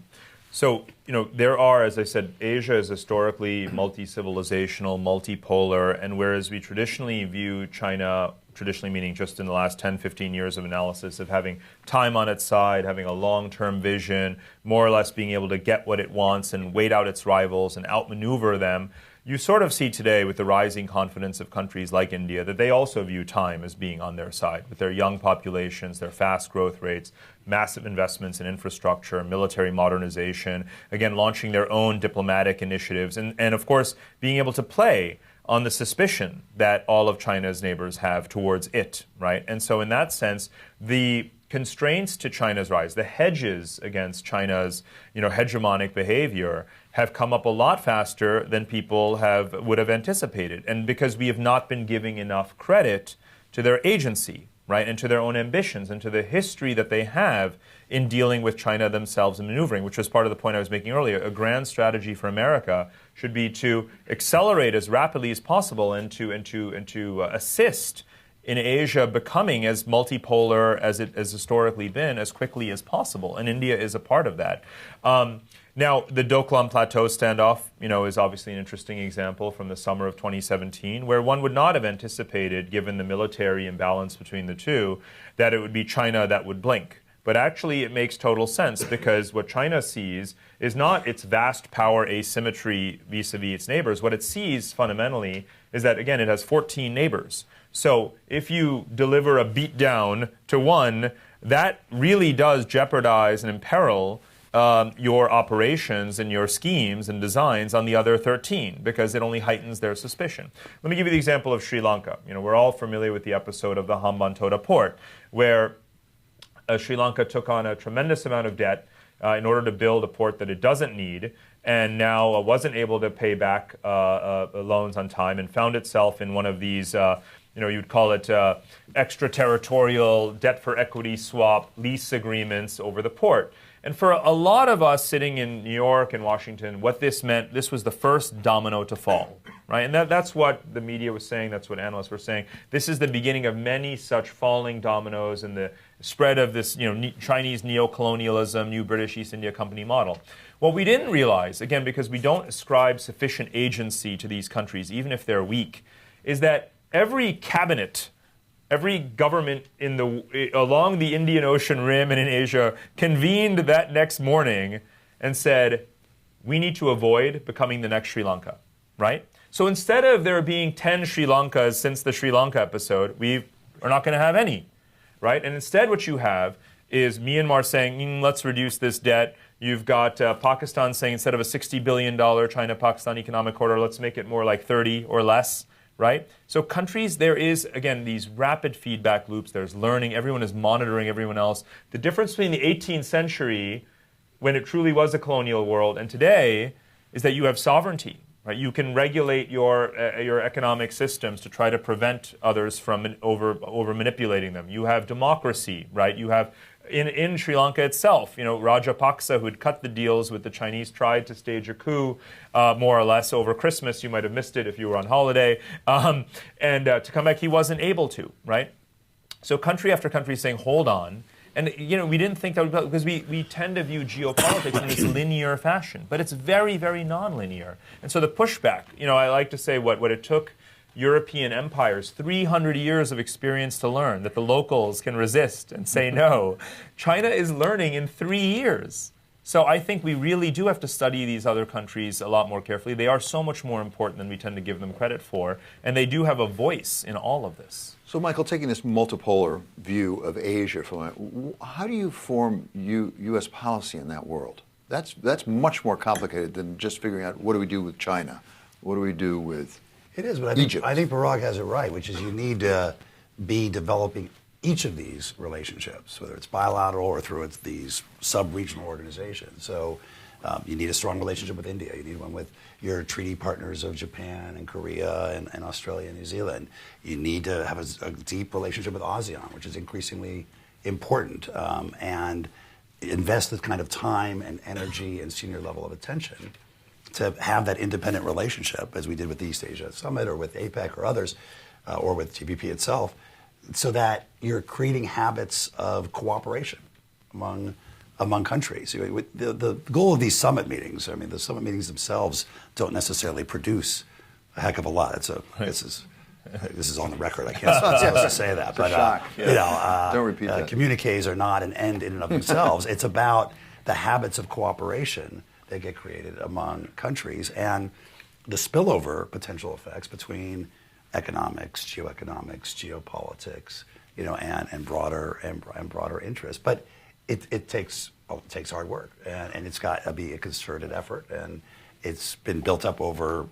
So, there are, as I said, Asia is historically multi-civilizational, multipolar, and whereas we traditionally view China, traditionally meaning just in the last 10, 15 years of analysis, of having time on its side, having a long-term vision, more or less being able to get what it wants and wait out its rivals and outmaneuver them, you sort of see today with the rising confidence of countries like India that they also view time as being on their side, with their young populations, their fast growth rates, massive investments in infrastructure, military modernization, again, launching their own diplomatic initiatives, and of course, being able to play on the suspicion that all of China's neighbors have towards it, right? And so in that sense, the constraints to China's rise, the hedges against China's hegemonic behavior have come up a lot faster than people would have anticipated. And because we have not been giving enough credit to their agency, right, and to their own ambitions and to the history that they have in dealing with China themselves and maneuvering, which was part of the point I was making earlier. A grand strategy for America should be to accelerate as rapidly as possible and to assist in Asia becoming as multipolar as it has historically been as quickly as possible. And India is a part of that. Now, the Doklam Plateau standoff, is obviously an interesting example from the summer of 2017, where one would not have anticipated, given the military imbalance between the two, that it would be China that would blink. But actually, it makes total sense, because what China sees is not its vast power asymmetry vis-a-vis its neighbors. What it sees fundamentally is that, again, it has 14 neighbors. So if you deliver a beatdown to one, that really does jeopardize and imperil your operations and your schemes and designs on the other 13, because it only heightens their suspicion. Let me give you the example of Sri Lanka. We're all familiar with the episode of the Hambantota port, where Sri Lanka took on a tremendous amount of debt in order to build a port that it doesn't need, and now wasn't able to pay back loans on time, and found itself in one of these you'd call it extraterritorial debt for equity swap lease agreements over the port. And for a lot of us sitting in New York and Washington, what this meant, this was the first domino to fall, right? And that's what the media was saying, that's what analysts were saying. This is the beginning of many such falling dominoes in the spread of this Chinese neocolonialism, new British East India Company model. What we didn't realize, again, because we don't ascribe sufficient agency to these countries, even if they're weak, is that every cabinet, every government along the Indian Ocean rim and in Asia convened that next morning and said, we need to avoid becoming the next Sri Lanka, right? So instead of there being 10 Sri Lankas since the Sri Lanka episode, we are not going to have any, right? And instead what you have is Myanmar saying, let's reduce this debt. You've got Pakistan saying, instead of a $60 billion China-Pakistan economic corridor, let's make it more like 30 or less. Right? So countries, there is, again, these rapid feedback loops. There's learning. Everyone is monitoring everyone else. The difference between the 18th century, when it truly was a colonial world, and today is that you have sovereignty. Right? You can regulate your economic systems to try to prevent others from over manipulating them. You have democracy. Right? You have in Sri Lanka itself, Rajapaksa, who had cut the deals with the Chinese, tried to stage a coup, more or less over Christmas. You might have missed it if you were on holiday. And to come back, he wasn't able to, right? So country after country is saying, hold on. And, we didn't think that would, because we tend to view geopolitics in this linear fashion, but it's very, very nonlinear. And so the pushback, I like to say what it took European empires 300 years of experience to learn that the locals can resist and say no. China is learning in 3 years. So I think we really do have to study these other countries a lot more carefully. They are so much more important than we tend to give them credit for, and they do have a voice in all of this. So, Michael, taking this multipolar view of Asia, how do you form U.S. policy in that world? That's much more complicated than just figuring out what do we do with China, what do we do with It is, but Egypt. I think Parag has it right, which is you need to be developing each of these relationships, whether it's bilateral or through these sub-regional organizations. So you need a strong relationship with India. You need one with your treaty partners of Japan and Korea and Australia and New Zealand. You need to have a deep relationship with ASEAN, which is increasingly important, and invest the kind of time and energy and senior level of attention to have that independent relationship, as we did with the East Asia Summit or with APEC or others, or with TPP itself, so that you're creating habits of cooperation among countries. The goal of these summit meetings, the summit meetings themselves don't necessarily produce a heck of a lot. This is on the record. I can't supposed to say that, but don't repeat that. Communiques are not an end in and of themselves. It's about the habits of cooperation that get created among countries and the spillover potential effects between economics, geoeconomics, geopolitics, and broader interests. But it takes hard work, and it's got to be a concerted effort, and it's been built up over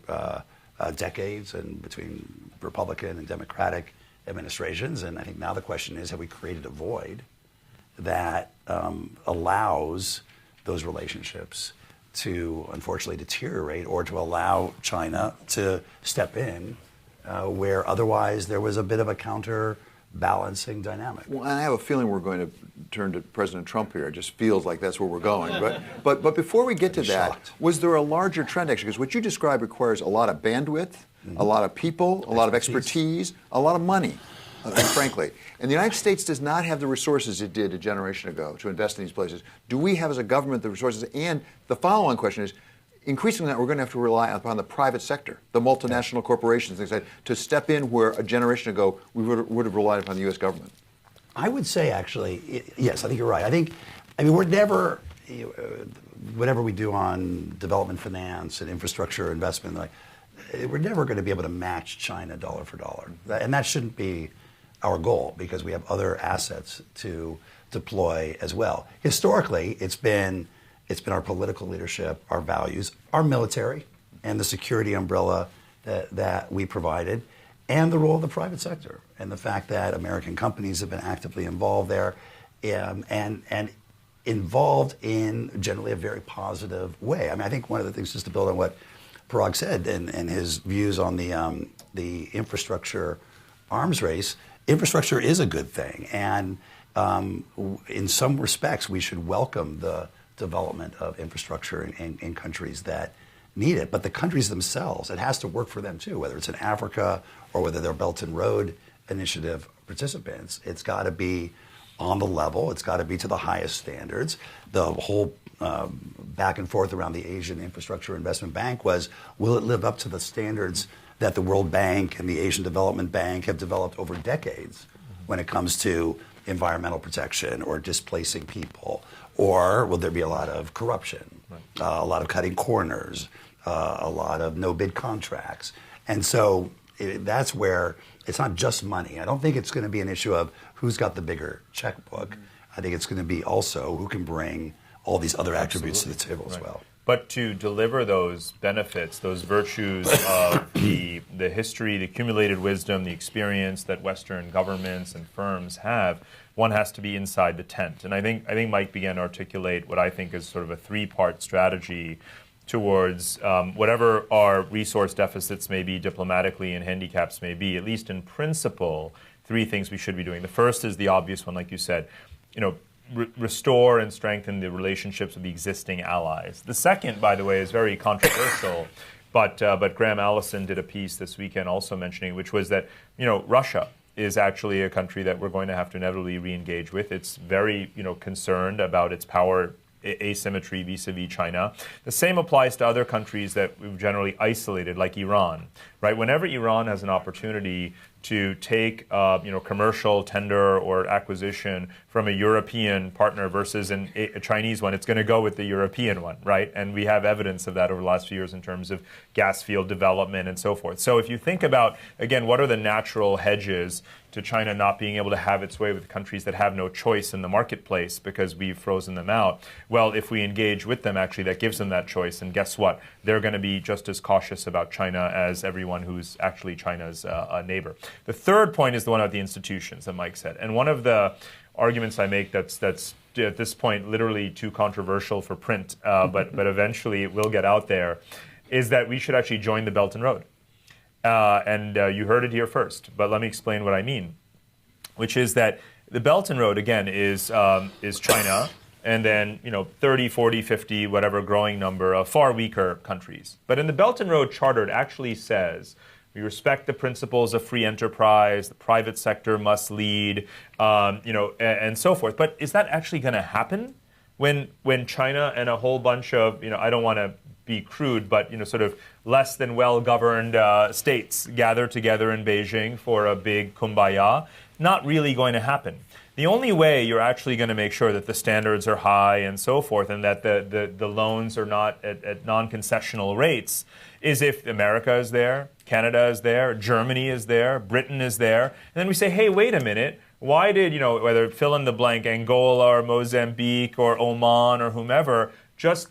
decades and between Republican and Democratic administrations. And I think now the question is, have we created a void that allows those relationships to unfortunately deteriorate, or to allow China to step in where otherwise there was a bit of a counterbalancing dynamic. Well, and I have a feeling we're going to turn to President Trump here. It just feels like that's where we're going. But before we get to that, shocked. was there a larger trend, actually? Because what you describe requires a lot of bandwidth, a lot of people, a lot of expertise, a lot of money, frankly. And the United States does not have the resources it did a generation ago to invest in these places. Do we have, as a government, the resources? And the follow-on question is, increasingly, we're going to have to rely upon the private sector, the multinational corporations, things like that, to step in where a generation ago we would have relied upon the U.S. government. I would say, actually, yes, I think you're right. I mean, we're never, whatever we do on development finance and infrastructure investment, we're never going to be able to match China dollar for dollar. And that shouldn't be our goal, because we have other assets to deploy as well. Historically, it's been our political leadership, our values, our military, and the security umbrella that we provided, and the role of the private sector, and the fact that American companies have been actively involved there, and involved in generally a very positive way. I mean, I think one of the things, just to build on what Parag said and his views on the infrastructure arms race, infrastructure is a good thing, and in some respects, we should welcome the development of infrastructure in countries that need it. But the countries themselves, it has to work for them too, whether it's in Africa or whether they're Belt and Road Initiative participants. It's got to be on the level. It's got to be to the highest standards. The whole back and forth around the Asian Infrastructure Investment Bank was, will it live up to the standards that the World Bank and the Asian Development Bank have developed over decades when it comes to environmental protection or displacing people? Or will there be a lot of corruption, a lot of cutting corners, a lot of no-bid contracts? And so that's where it's not just money. I don't think it's going to be an issue of who's got the bigger checkbook. I think it's going to be also who can bring all these other attributes to the table as well. But to deliver those benefits, those virtues of the history, the accumulated wisdom, the experience that Western governments and firms have, one has to be inside the tent. And I think Mike began to articulate what I think is sort of a three-part strategy towards whatever our resource deficits may be diplomatically and handicaps may be, at least in principle, three things we should be doing. The first is the obvious one, like you said, restore and strengthen the relationships with the existing allies. The second, by the way, is very controversial, but Graham Allison did a piece this weekend also mentioning, which was that Russia is actually a country that we're going to have to inevitably re-engage with. It's very concerned about its power asymmetry vis-a-vis China. The same applies to other countries that we've generally isolated, like Iran, right? Whenever Iran has an opportunity to take commercial tender or acquisition from a European partner versus a Chinese one, it's going to go with the European one, right? And we have evidence of that over the last few years in terms of gas field development and so forth. So if you think about, again, what are the natural hedges to China not being able to have its way with countries that have no choice in the marketplace because we've frozen them out? Well, if we engage with them, actually, that gives them that choice. And guess what? They're going to be just as cautious about China as everyone who's actually China's neighbor. The third point is the one about the institutions that Mike said. And one of the arguments I make that's at this point literally too controversial for print, but eventually it will get out there, is that we should actually join the Belt and Road. And you heard it here first, but let me explain what I mean, which is that the Belt and Road, again, is China, and then 30, 40, 50, whatever growing number of far weaker countries. But in the Belt and Road Charter, it actually says we respect the principles of free enterprise, the private sector must lead, and so forth. But is that actually going to happen when China and a whole bunch of, I don't want to be crude, but sort of less than well-governed states gather together in Beijing for a big kumbaya? Not really going to happen. The only way you're actually going to make sure that the standards are high and so forth, and that the loans are not at non-concessional rates, is if America is there, Canada is there, Germany is there, Britain is there, and then we say, hey, wait a minute, why did, whether fill in the blank, Angola or Mozambique or Oman or whomever, just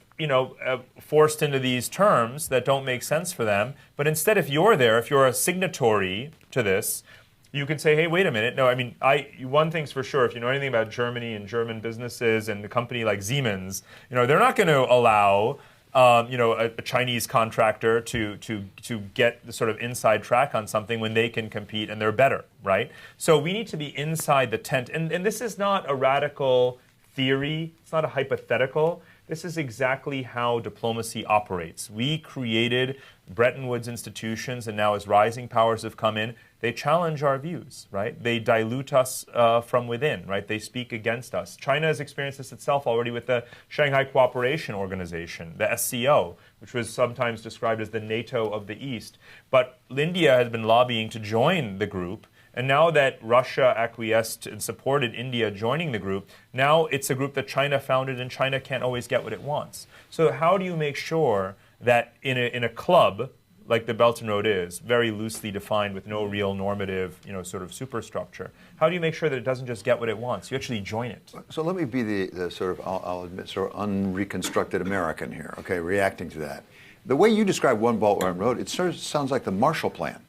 forced into these terms that don't make sense for them. But instead, if you're there, if you're a signatory to this, you can say, hey, wait a minute. No, I mean, one thing's for sure, if you know anything about Germany and German businesses and a company like Siemens, they're not going to allow a Chinese contractor to get the sort of inside track on something when they can compete and they're better, right? So we need to be inside the tent. And this is not a radical theory. It's not a hypothetical. This is exactly how diplomacy operates. We created Bretton Woods institutions, and now as rising powers have come in, they challenge our views, right? They dilute us from within, right? They speak against us. China has experienced this itself already with the Shanghai Cooperation Organization, the SCO, which was sometimes described as the NATO of the East. But India has been lobbying to join the group. And now that Russia acquiesced and supported India joining the group, now it's a group that China founded, and China can't always get what it wants. So how do you make sure that in a club like the Belt and Road is, very loosely defined with no real normative, sort of superstructure, how do you make sure that it doesn't just get what it wants? You actually join it. So let me be the sort of, I'll admit, sort of unreconstructed American here, okay, reacting to that. The way you describe One Belt, One Road, it sort of sounds like the Marshall Plan.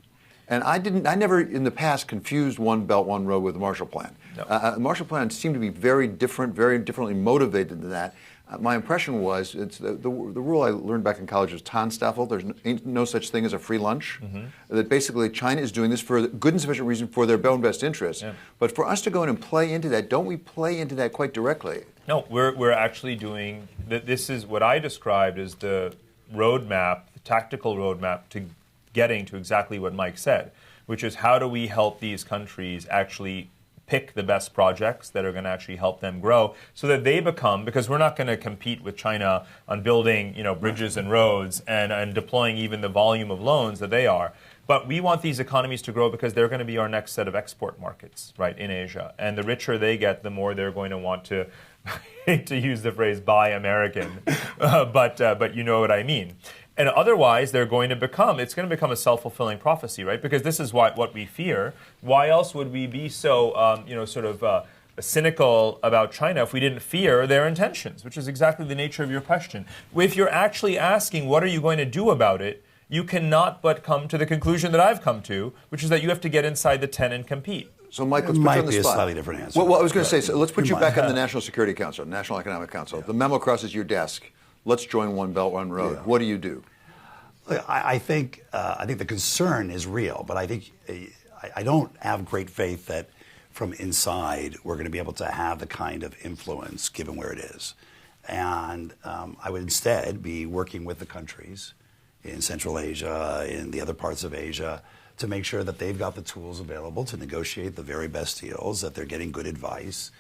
And I never in the past confused One Belt, One Road with the Marshall Plan. No. The Marshall Plan seemed to be very different, very differently motivated than that. My impression was, it's the rule I learned back in college was Tanstaffel. There's no such thing as a free lunch. Mm-hmm. That basically China is doing this for good and sufficient reason for their own best interests. Yeah. But for us to go in and play into that, don't we play into that quite directly? No, we're actually doing, this is what I described as the roadmap, the tactical roadmap to getting to exactly what Mike said, which is how do we help these countries actually pick the best projects that are going to actually help them grow so that they become, because we're not going to compete with China on building bridges and roads and deploying even the volume of loans that they are. But we want these economies to grow because they're going to be our next set of export markets, right, in Asia. And the richer they get, the more they're going to want to, I hate to use the phrase, buy American, but you know what I mean. And otherwise, it's going to become a self-fulfilling prophecy, right? Because this is what we fear. Why else would we be so, cynical about China if we didn't fear their intentions, which is exactly the nature of your question. If you're actually asking, what are you going to do about it, you cannot but come to the conclusion that I've come to, which is that you have to get inside the tent and compete. So, Mike, let's put you on the spot. Might be a slightly different answer. Well, I was going to say, so let's put you back on the National Security Council, National Economic Council. Yeah. The memo crosses your desk. Let's join One Belt, One Road. Yeah. What do you do? I think the concern is real, but I think I don't have great faith that from inside we're going to be able to have the kind of influence given where it is. And I would instead be working with the countries in Central Asia, in the other parts of Asia, to make sure that they've got the tools available to negotiate the very best deals, that they're getting good advice.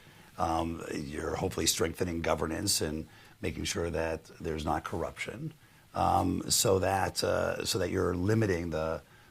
You're hopefully strengthening governance and making sure that there's not corruption, so that you're limiting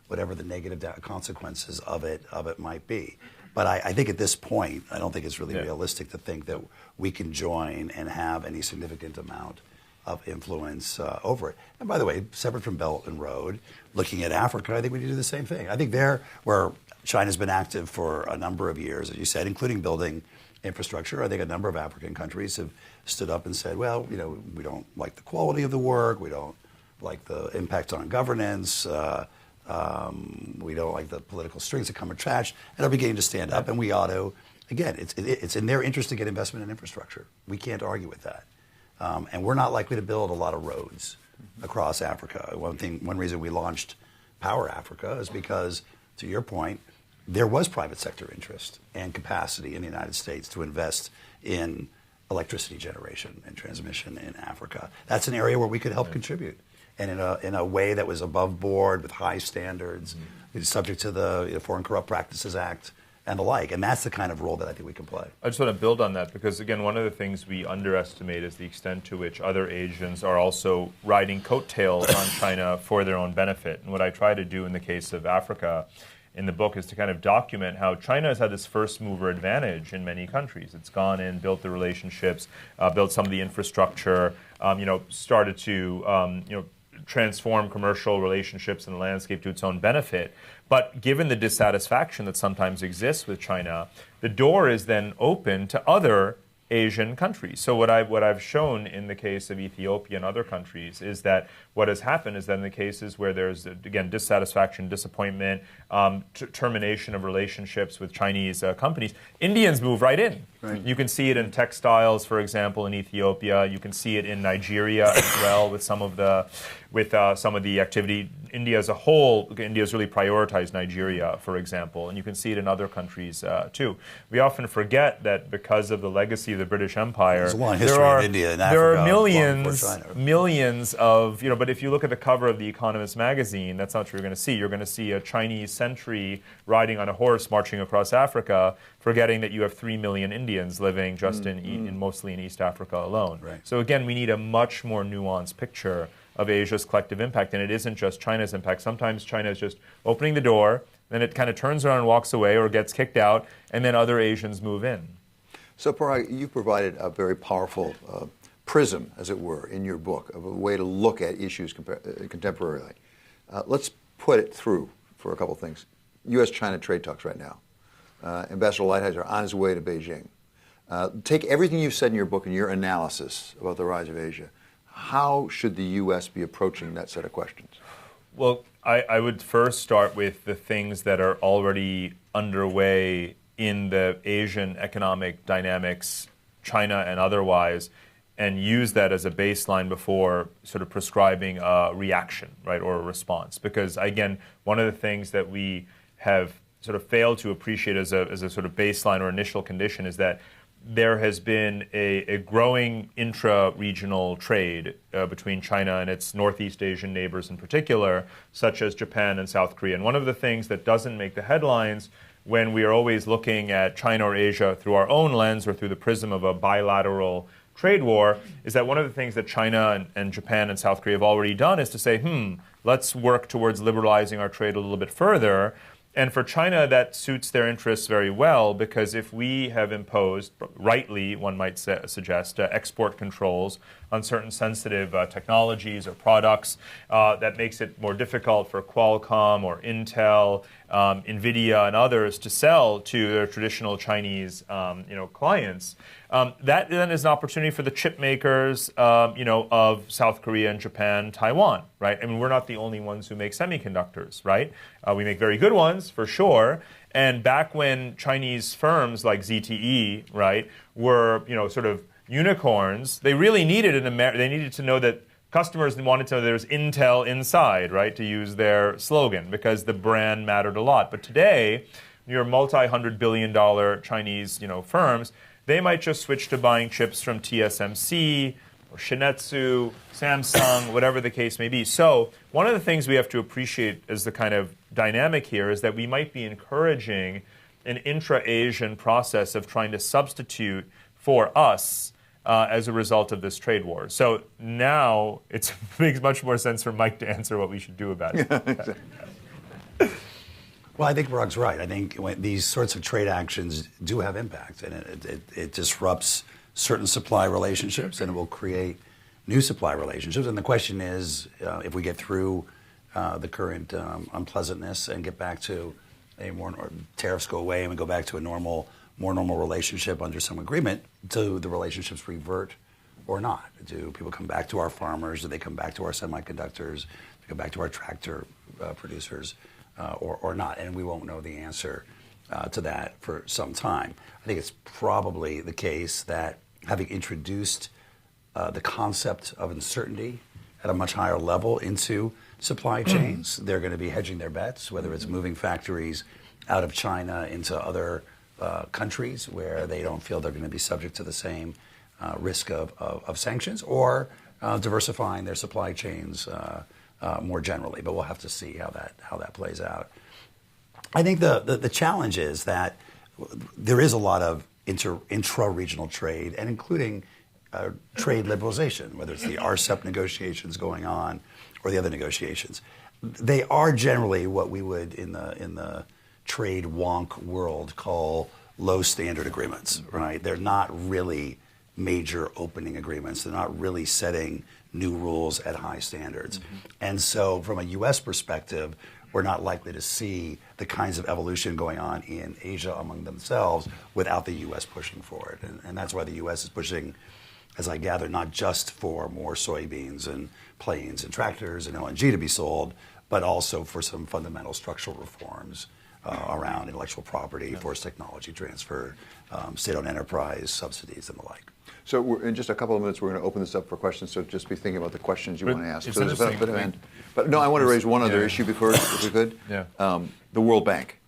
whatever the negative consequences of it might be. But I think at this point, I don't think it's really realistic to think that we can join and have any significant amount of influence over it. And by the way, separate from Belt and Road, looking at Africa, I think we need to do the same thing. I think there, where China's been active for a number of years, as you said, including building infrastructure, I think a number of African countries have stood up and said, well, we don't like the quality of the work, we don't like the impact on governance, we don't like the political strings that come attached, and are beginning to stand up, and we ought to, again, it's in their interest to get investment in infrastructure. We can't argue with that. And we're not likely to build a lot of roads across Africa. One reason we launched Power Africa is because, to your point, there was private sector interest and capacity in the United States to invest in electricity generation and transmission in Africa. That's an area where we could help contribute, and in a way that was above board with high standards, subject to the Foreign Corrupt Practices Act and the like. And that's the kind of role that I think we can play. I just want to build on that because, again, one of the things we underestimate is the extent to which other Asians are also riding coattails on China for their own benefit. And what I try to do in the case of Africa in the book is to kind of document how China has had this first mover advantage in many countries. It's gone in, built the relationships, built some of the infrastructure, started to transform commercial relationships and the landscape to its own benefit. But given the dissatisfaction that sometimes exists with China, the door is then open to other Asian countries. So what I've shown in the case of Ethiopia and other countries is that what has happened is that in the cases where there's, again, dissatisfaction, disappointment, termination of relationships with Chinese companies, Indians move right in. Right. You can see it in textiles, for example, in Ethiopia. You can see it in Nigeria as well with some of the activity. India as a whole, India's really prioritized Nigeria, for example, and you can see it in other countries too. We often forget that because of the legacy of the British Empire, there's a long history of India and Africa. There are millions of, but if you look at the cover of The Economist magazine, that's not what you're going to see. You're going to see a Chinese sentry riding on a horse marching across Africa, forgetting that you have 3 million Indians living just in mostly in East Africa alone. Right. So again, we need a much more nuanced picture of Asia's collective impact, and it isn't just China's impact. Sometimes China is just opening the door, then it kind of turns around and walks away or gets kicked out, and then other Asians move in. So, Parag, you provided a very powerful prism, as it were, in your book, of a way to look at issues contemporarily. Let's put it through for a couple of things. U.S.-China trade talks right now. Ambassador Lighthizer on his way to Beijing. Take everything you've said in your book and your analysis about the rise of Asia. How should the U.S. be approaching that set of questions? Well, I would first start with the things that are already underway in the Asian economic dynamics, China and otherwise, and use that as a baseline before sort of prescribing a reaction, right, or a response. Because, again, one of the things that we have sort of failed to appreciate as a sort of baseline or initial condition is that there has been a growing intra-regional trade between China and its Northeast Asian neighbors in particular, such as Japan and South Korea. And one of the things that doesn't make the headlines when we are always looking at China or Asia through our own lens or through the prism of a bilateral trade war is that one of the things that China and Japan and South Korea have already done is to say, let's work towards liberalizing our trade a little bit further. And for China, that suits their interests very well because if we have imposed, rightly, one might suggest, export controls on certain sensitive technologies or products, that makes it more difficult for Qualcomm or Intel, NVIDIA, and others to sell to their traditional Chinese, clients. That then is an opportunity for the chip makers, of South Korea and Japan, Taiwan, right? I mean, we're not the only ones who make semiconductors, right? We make very good ones, for sure. And back when Chinese firms like ZTE, right, were, sort of unicorns, they really needed they needed to know that customers wanted to know there was Intel inside, right, to use their slogan, because the brand mattered a lot. But today, your multi-hundred billion dollar Chinese, firms, they might just switch to buying chips from TSMC or Shin-Etsu, Samsung, whatever the case may be. So one of the things we have to appreciate as the kind of dynamic here is that we might be encouraging an intra-Asian process of trying to substitute for us as a result of this trade war. So now it makes much more sense for Mike to answer what we should do about it. Well, I think Parag's right. I think when these sorts of trade actions do have impact, and it disrupts certain supply relationships, and it will create new supply relationships. And the question is, if we get through the current unpleasantness and get back to tariffs go away and we go back to a more normal relationship under some agreement, do the relationships revert or not? Do people come back to our farmers? Do they come back to our semiconductors? Do they come back to our tractor producers? Or not, and we won't know the answer to that for some time. I think it's probably the case that having introduced the concept of uncertainty at a much higher level into supply chains, they're going to be hedging their bets, whether it's moving factories out of China into other countries where they don't feel they're going to be subject to the same risk of sanctions, or diversifying their supply chains more generally, but we'll have to see how that plays out. I think the challenge is that there is a lot of intra-regional trade, and including trade liberalization, whether it's the RCEP negotiations going on or the other negotiations. They are generally what we would in the trade wonk world call low standard agreements, right? They're not really major opening agreements. They're not really setting new rules at high standards. And so from a U.S. perspective, we're not likely to see the kinds of evolution going on in Asia among themselves without the U.S. pushing for it. And that's why the U.S. is pushing, as I gather, not just for more soybeans and planes and tractors and LNG to be sold, but also for some fundamental structural reforms around intellectual property, forced technology transfer, state-owned enterprise, subsidies, and the like. So in just a couple of minutes, we're going to open this up for questions. So just be thinking about the questions you want to ask. It's So there's a bit of end. But no, I want to raise one other issue before, if we could. Yeah. The World Bank.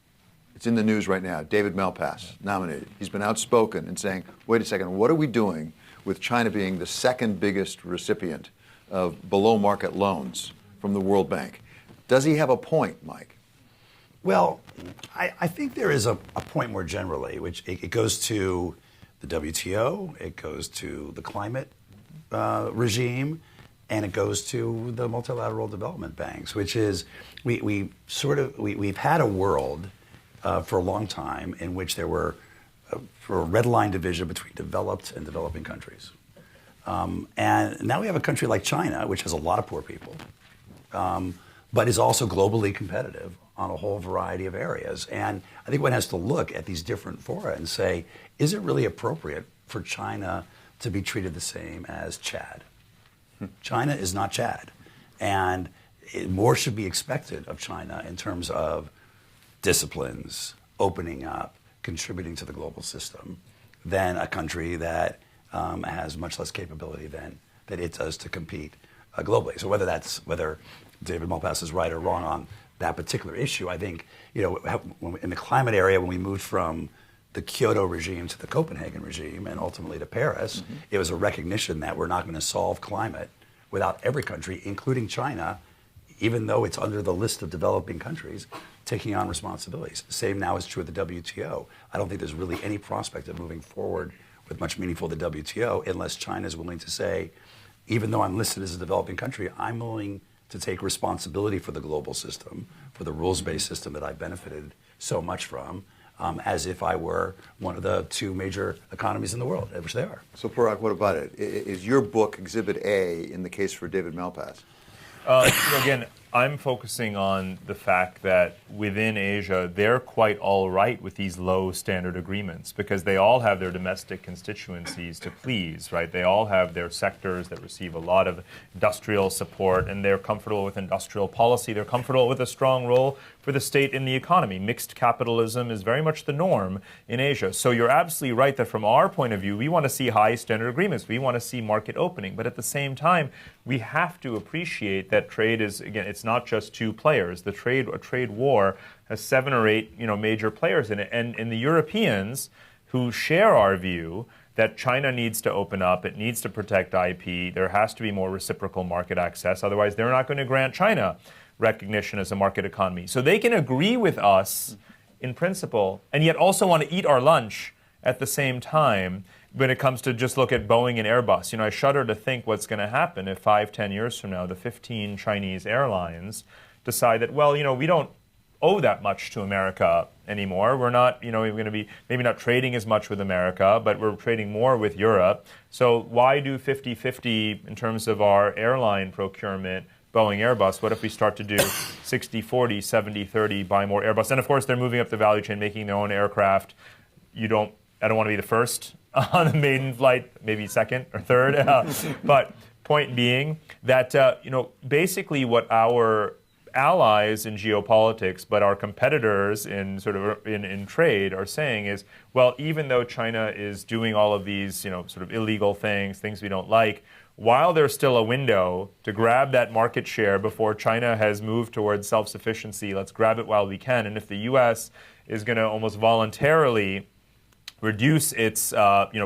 It's in the news right now. David Malpass, nominated. He's been outspoken and saying, wait a second, what are we doing with China being the second biggest recipient of below-market loans from the World Bank? Does he have a point, Mike? Well, I think there is a point more generally, which it goes to the WTO, it goes to the climate regime, and it goes to the multilateral development banks, which is we've had a world for a long time in which there were for a red line division between developed and developing countries. And now we have a country like China, which has a lot of poor people, but is also globally competitive on a whole variety of areas. And I think one has to look at these different fora and say, is it really appropriate for China to be treated the same as Chad? China is not Chad. And more should be expected of China in terms of disciplines, opening up, contributing to the global system, than a country that has much less capability than it does to compete globally. So whether David Malpass is right or wrong on that particular issue, I think, in the climate area, when we moved from the Kyoto regime to the Copenhagen regime and ultimately to Paris, it was a recognition that we're not going to solve climate without every country, including China, even though it's under the list of developing countries, taking on responsibilities. Same now is true of the WTO. I don't think there's really any prospect of moving forward with much meaningful the WTO unless China is willing to say, even though I'm listed as a developing country, I'm willing to take responsibility for the global system, for the rules-based system that I've benefited so much from, as if I were one of the two major economies in the world, which they are. So, Parag, what about it? Is your book Exhibit A in the case for David Malpass? Again, I'm focusing on the fact that within Asia, they're quite all right with these low standard agreements because they all have their domestic constituencies to please, right? They all have their sectors that receive a lot of industrial support, and they're comfortable with industrial policy. They're comfortable with a strong role for the state in the economy. Mixed capitalism is very much the norm in Asia. So you're absolutely right that from our point of view, we want to see high standard agreements. We want to see market opening. But at the same time, we have to appreciate that trade is, again, it's not just two players. A trade war has 7 or 8, major players in it. And the Europeans who share our view that China needs to open up, it needs to protect IP, there has to be more reciprocal market access, otherwise they're not going to grant China recognition as a market economy. So they can agree with us in principle, and yet also want to eat our lunch at the same time when it comes to just look at Boeing and Airbus. I shudder to think what's going to happen if 5-10 years from now, the 15 Chinese airlines decide that, well, we don't owe that much to America anymore. We're not, we're going to be maybe not trading as much with America, but we're trading more with Europe. So why do 50-50 in terms of our airline procurement, Boeing, Airbus? What if we start to do 60-40, 70-30, buy more Airbus? And of course, they're moving up the value chain, making their own aircraft. I don't want to be the first on the maiden flight, maybe second or third. But point being that, basically what our allies in geopolitics, but our competitors in in trade are saying is, well, even though China is doing all of these, sort of illegal things we don't like, while there's still a window to grab that market share before China has moved towards self-sufficiency, let's grab it while we can. And if the U.S. is going to almost voluntarily reduce its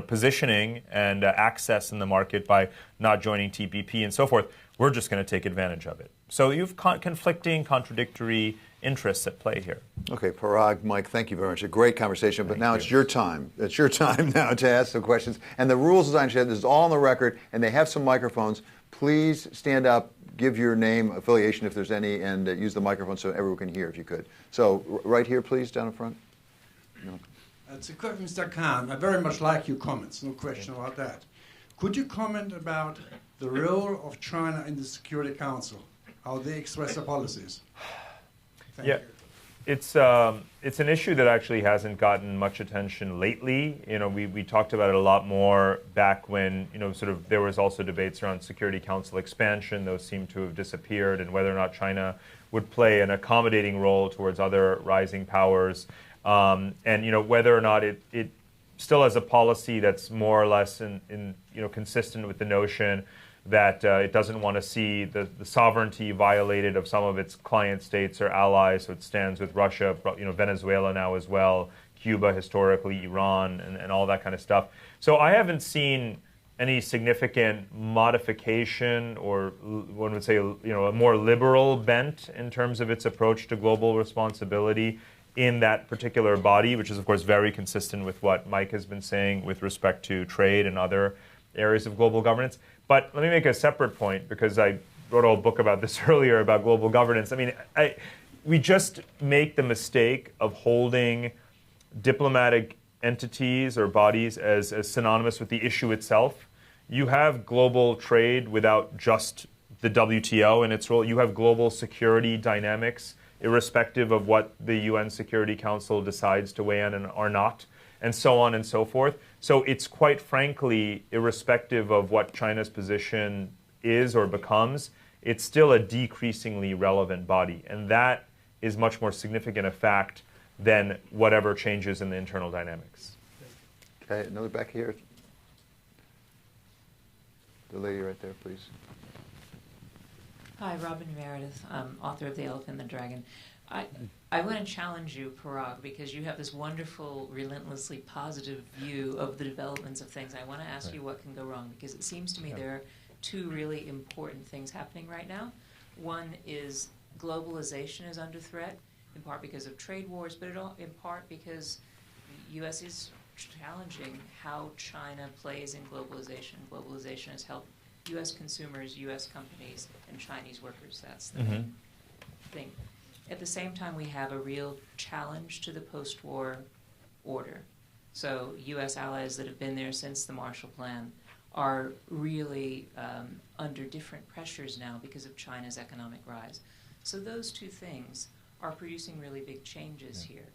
positioning and access in the market by not joining TPP and so forth, we're just going to take advantage of it. So you've conflicting, contradictory interests at play here. Okay, Parag, Mike, thank you very much. A great conversation, but now it's your time. It's your time now to ask some questions. And the rules, as I understand, this is all on the record, and they have some microphones. Please stand up, give your name, affiliation if there's any, and use the microphone so everyone can hear if you could. So right here, please, down in front. No. It's a question, Mr. Khan. I very much like your comments, no question about that. Could you comment about the role of China in the Security Council, how they express their policies? Thank you. It's an issue that actually hasn't gotten much attention lately. We talked about it a lot more back when, there was also debates around Security Council expansion. Those seem to have disappeared, and whether or not China would play an accommodating role towards other rising powers. And whether or not it still has a policy that's more or less consistent with the notion that it doesn't want to see the sovereignty violated of some of its client states or allies. So it stands with Russia, Venezuela now as well, Cuba historically, Iran, and all that kind of stuff. So I haven't seen any significant modification, or one would say, a more liberal bent in terms of its approach to global responsibility in that particular body, which is, of course, very consistent with what Mike has been saying with respect to trade and other areas of global governance. But let me make a separate point, because I wrote a whole book about this earlier about global governance. I mean, we just make the mistake of holding diplomatic entities or bodies as synonymous with the issue itself. You have global trade without just the WTO and its role. You have global security dynamics, irrespective of what the UN Security Council decides to weigh in or not, and so on and so forth. So it's quite frankly, irrespective of what China's position is or becomes, it's still a decreasingly relevant body. And that is much more significant a fact than whatever changes in the internal dynamics. Okay, another back here. The lady right there, please. Hi, Robin Meredith, author of The Elephant and the Dragon. I want to challenge you, Parag, because you have this wonderful, relentlessly positive view of the developments of things. I want to ask you what can go wrong, because it seems to me there are two really important things happening right now. One is globalization is under threat, in part because of trade wars, but in part because the U.S. is challenging how China plays in globalization. Globalization has helped U.S. consumers, U.S. companies, and Chinese workers. That's the main thing. At the same time, we have a real challenge to the post-war order. So U.S. allies that have been there since the Marshall Plan are really under different pressures now because of China's economic rise. So those two things are producing really big changes here.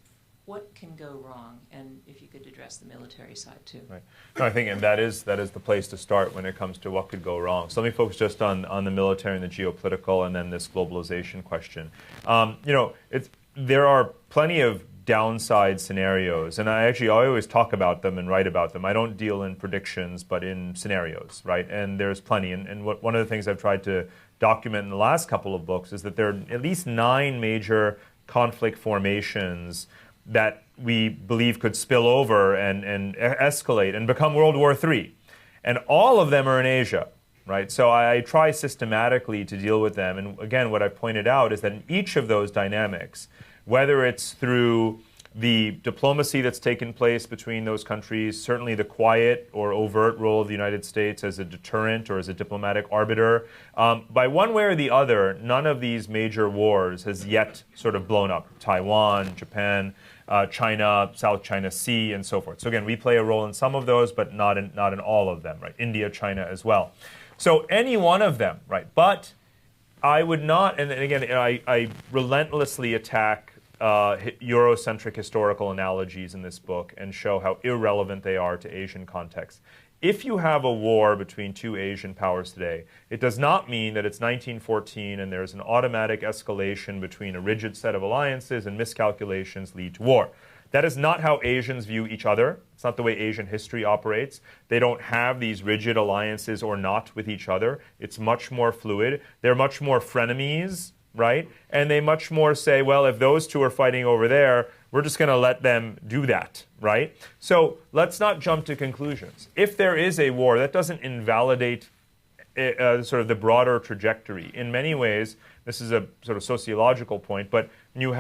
What can go wrong? And if you could address the military side too. Right. No, I think, and that is the place to start when it comes to what could go wrong. So let me focus just on the military and the geopolitical, and then this globalization question. There are plenty of downside scenarios, and I always talk about them and write about them. I don't deal in predictions, but in scenarios, right? And there's plenty. And one of the things I've tried to document in the last couple of books is that there are at least 9 major conflict formations that we believe could spill over and escalate and become World War III. And all of them are in Asia, right? So I try systematically to deal with them. And again, what I pointed out is that in each of those dynamics, whether it's through the diplomacy that's taken place between those countries, certainly the quiet or overt role of the United States as a deterrent or as a diplomatic arbiter, by one way or the other, none of these major wars has yet sort of blown up. Taiwan, Japan, China, South China Sea, and so forth. So again, we play a role in some of those, but not in all of them, right? India, China as well. So any one of them, right? But I would not, and again, I relentlessly attack Eurocentric historical analogies in this book and show how irrelevant they are to Asian context. If you have a war between 2 Asian powers today, it does not mean that it's 1914 and there's an automatic escalation between a rigid set of alliances and miscalculations lead to war. That is not how Asians view each other. It's not the way Asian history operates. They don't have these rigid alliances or not with each other. It's much more fluid. They're much more frenemies, right? And they much more say, well, if those 2 are fighting over there, we're just going to let them do that, right? So let's not jump to conclusions. If there is a war, that doesn't invalidate sort of the broader trajectory. In many ways, this is a sort of sociological point, but when you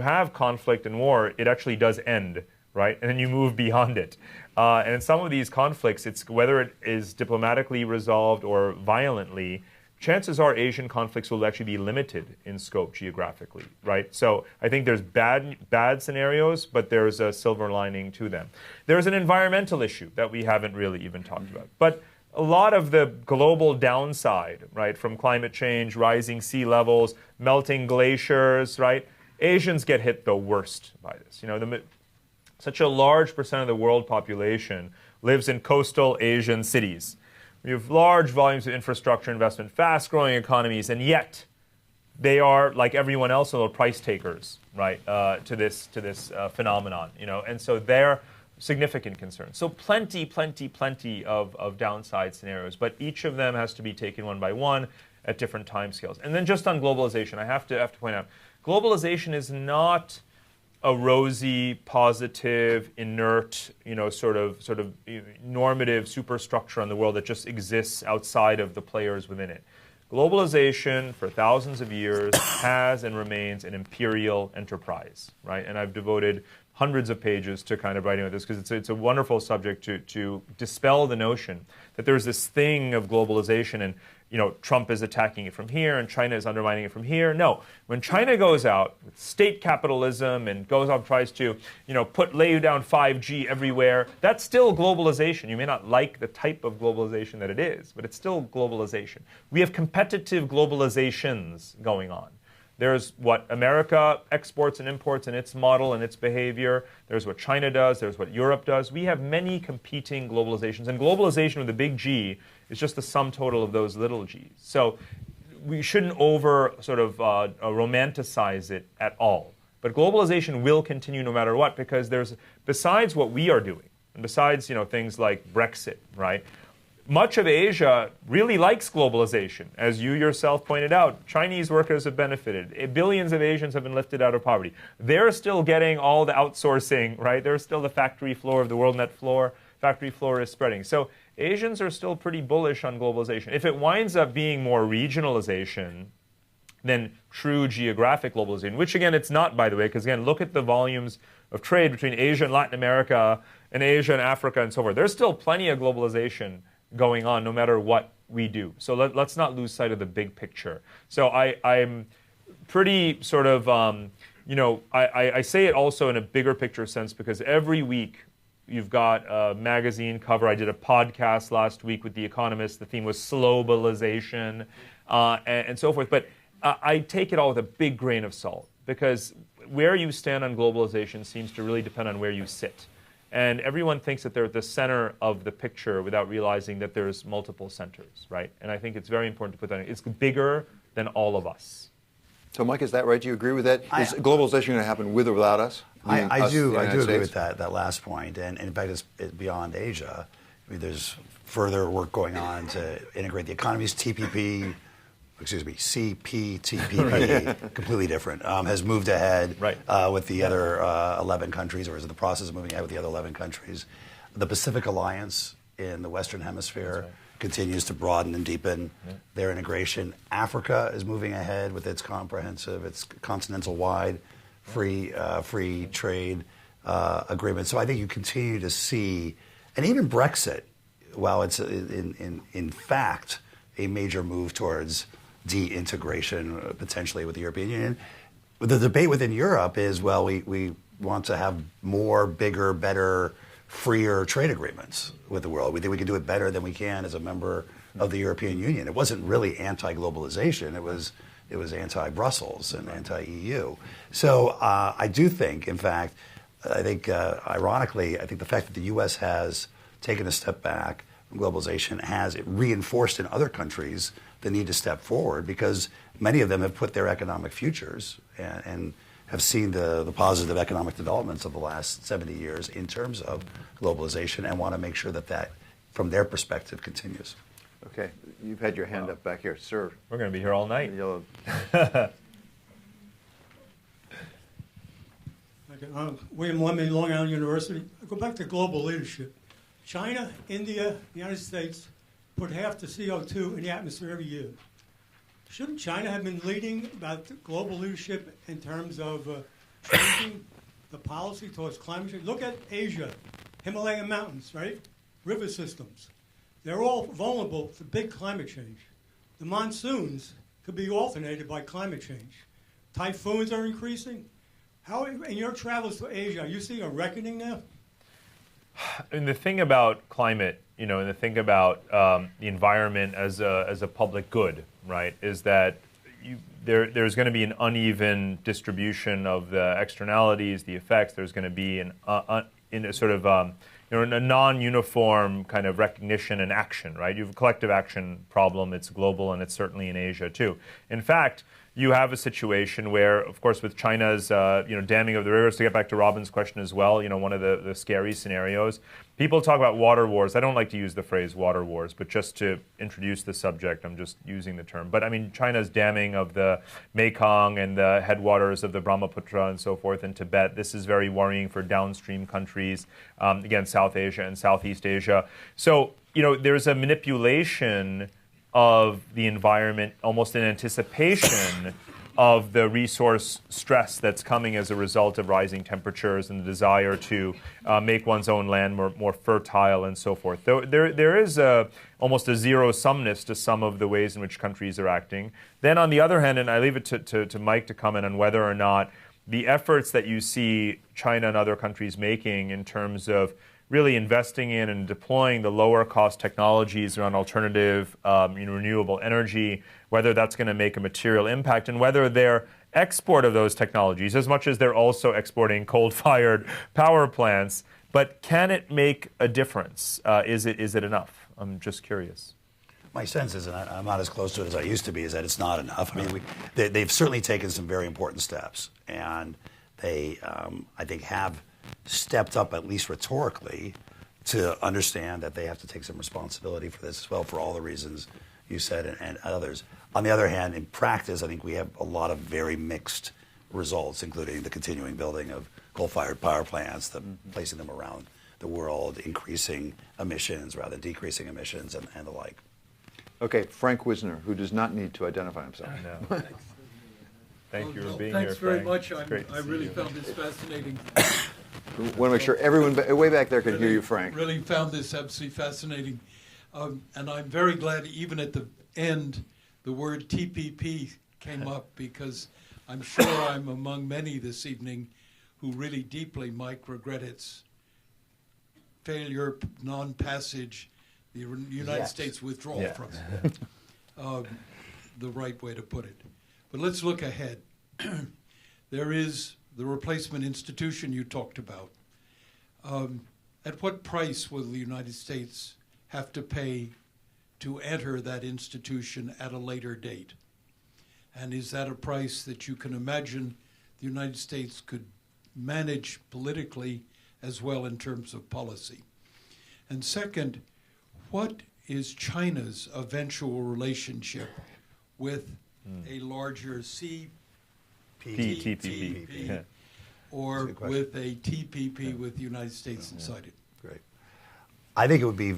have conflict and war, it actually does end, right? And then you move beyond it. And in some of these conflicts, it's whether it is diplomatically resolved or violently, chances are Asian conflicts will actually be limited in scope geographically, right? So I think there's bad scenarios, but there's a silver lining to them. There's an environmental issue that we haven't really even talked about. But a lot of the global downside, right, from climate change, rising sea levels, melting glaciers, right, Asians get hit the worst by this. You know, such a large percent of the world population lives in coastal Asian cities. We have large volumes of infrastructure investment, fast-growing economies, and yet they are, like everyone else, little price takers, right, to this phenomenon. You know, and so they're significant concerns. So plenty of downside scenarios, but each of them has to be taken one by one at different timescales. And then just on globalization, I have to point out, globalization is not a rosy, positive, inert, you know, sort of normative superstructure on the world that just exists outside of the players within it. Globalization, for thousands of years, has and remains an imperial enterprise, right? And I've devoted hundreds of pages to kind of writing about this because it's a wonderful subject to dispel the notion that there's this thing of globalization and, you know, Trump is attacking it from here and China is undermining it from here. No, when China goes out with state capitalism and goes out and tries to, you know, lay down 5G everywhere, that's still globalization. You may not like the type of globalization that it is, but it's still globalization. We have competitive globalizations going on. There's what America exports and imports in its model and its behavior. There's what China does. There's what Europe does. We have many competing globalizations. And globalization with a big G is just the sum total of those little g's. So we shouldn't romanticize it at all. But globalization will continue no matter what because besides what we are doing, and besides, you know, things like Brexit, right? Much of Asia really likes globalization. As you yourself pointed out, Chinese workers have benefited. Billions of Asians have been lifted out of poverty. They're still getting all the outsourcing, right? They're still the factory floor of the world, and that factory floor is spreading. So Asians are still pretty bullish on globalization. If it winds up being more regionalization than true geographic globalization, which again, it's not, by the way, because again, look at the volumes of trade between Asia and Latin America and Asia and Africa and so forth. There's still plenty of globalization going on no matter what we do. So let's not lose sight of the big picture. So I'm pretty sort of, I say it also in a bigger picture sense because every week you've got a magazine cover. I did a podcast last week with The Economist. The theme was slowbalization and so forth. But I take it all with a big grain of salt because where you stand on globalization seems to really depend on where you sit. And everyone thinks that they're at the center of the picture without realizing that there's multiple centers, right? And I think it's very important to put that in. It's bigger than all of us. So, Mike, is that right? Do you agree with that? Is globalization going to happen with or without us? I do agree States? with that last point, and in fact, it's beyond Asia. I mean, there's further work going on to integrate the economies. CPTPP, completely different, has moved ahead with the other 11 countries, or is in the process of moving ahead with the other 11 countries. The Pacific Alliance in the Western Hemisphere continues to broaden and deepen their integration. Africa is moving ahead with its comprehensive, its continental-wide free trade agreement. So I think you continue to see, and even Brexit, while it's in fact a major move towards de-integration potentially with the European Union, the debate within Europe is, well, we want to have more, bigger, better, freer trade agreements with the world. We think we can do it better than we can as a member of the European Union. It wasn't really anti-globalization. It was anti-Brussels and anti-EU. So I do think, in fact, ironically, I think the fact that the U.S. has taken a step back from globalization has reinforced in other countries the need to step forward, because many of them have put their economic futures and have seen the positive economic developments of the last 70 years in terms of globalization, and want to make sure that from their perspective continues. Okay, you've had your hand up back here, sir. We're going to be here all night. William Lemmy, Long Island University. I go back to global leadership. China, India, the United States put half the CO2 in the atmosphere every year. Shouldn't China have been leading about global leadership in terms of changing the policy towards climate change? Look at Asia, Himalayan mountains, right? River systems. They're all vulnerable to big climate change. The monsoons could be alternated by climate change. Typhoons are increasing. How, in your travels to Asia, are you seeing a reckoning now? And the thing about climate, and the thing about the environment as a public good, right, is that there's going to be an uneven distribution of the externalities, the effects. There's going to be a non-uniform kind of recognition and action, right? You have a collective action problem. It's global, and it's certainly in Asia too. In fact, you have a situation where, of course, with China's damming of the rivers, to get back to Robin's question as well, one of the scary scenarios, people talk about water wars. I don't like to use the phrase water wars, but just to introduce the subject, I'm just using the term. But I mean, China's damming of the Mekong and the headwaters of the Brahmaputra and so forth in Tibet, this is very worrying for downstream countries, again, South Asia and Southeast Asia. So, there's a manipulation of the environment almost in anticipation of the resource stress that's coming as a result of rising temperatures and the desire to make one's own land more fertile and so forth. There is almost a zero-sumness to some of the ways in which countries are acting. Then on the other hand, and I leave it to Mike to comment on whether or not the efforts that you see China and other countries making in terms of really investing in and deploying the lower cost technologies around alternative renewable energy, whether that's going to make a material impact, and whether their export of those technologies, as much as they're also exporting coal-fired power plants, but can it make a difference? Is it enough? I'm just curious. My sense is, and I'm not as close to it as I used to be, is that it's not enough. I mean, they've certainly taken some very important steps, and they, I think, have stepped up, at least rhetorically, to understand that they have to take some responsibility for this as well, for all the reasons you said and others. On the other hand, in practice, I think we have a lot of very mixed results, including the continuing building of coal-fired power plants, placing them around the world, increasing emissions rather than decreasing emissions, and the like. Okay, Frank Wisner, who does not need to identify himself. No. Thank you for being Thanks here, very Frank. much. I really found this fascinating. We want to make sure everyone way back there can hear you, Frank. Really found this absolutely fascinating. And I'm very glad even at the end the word TPP came up, because I'm sure I'm among many this evening who really deeply, Mike, regret its failure, non-passage, the United States withdrawal from it. The right way to put it. But let's look ahead. There is the replacement institution you talked about. At what price will the United States have to pay to enter that institution at a later date? And is that a price that you can imagine the United States could manage politically as well in terms of policy? And second, what is China's eventual relationship with a larger TPP. Yeah. or with a TPP with the United States inside it? Great. I think it would be.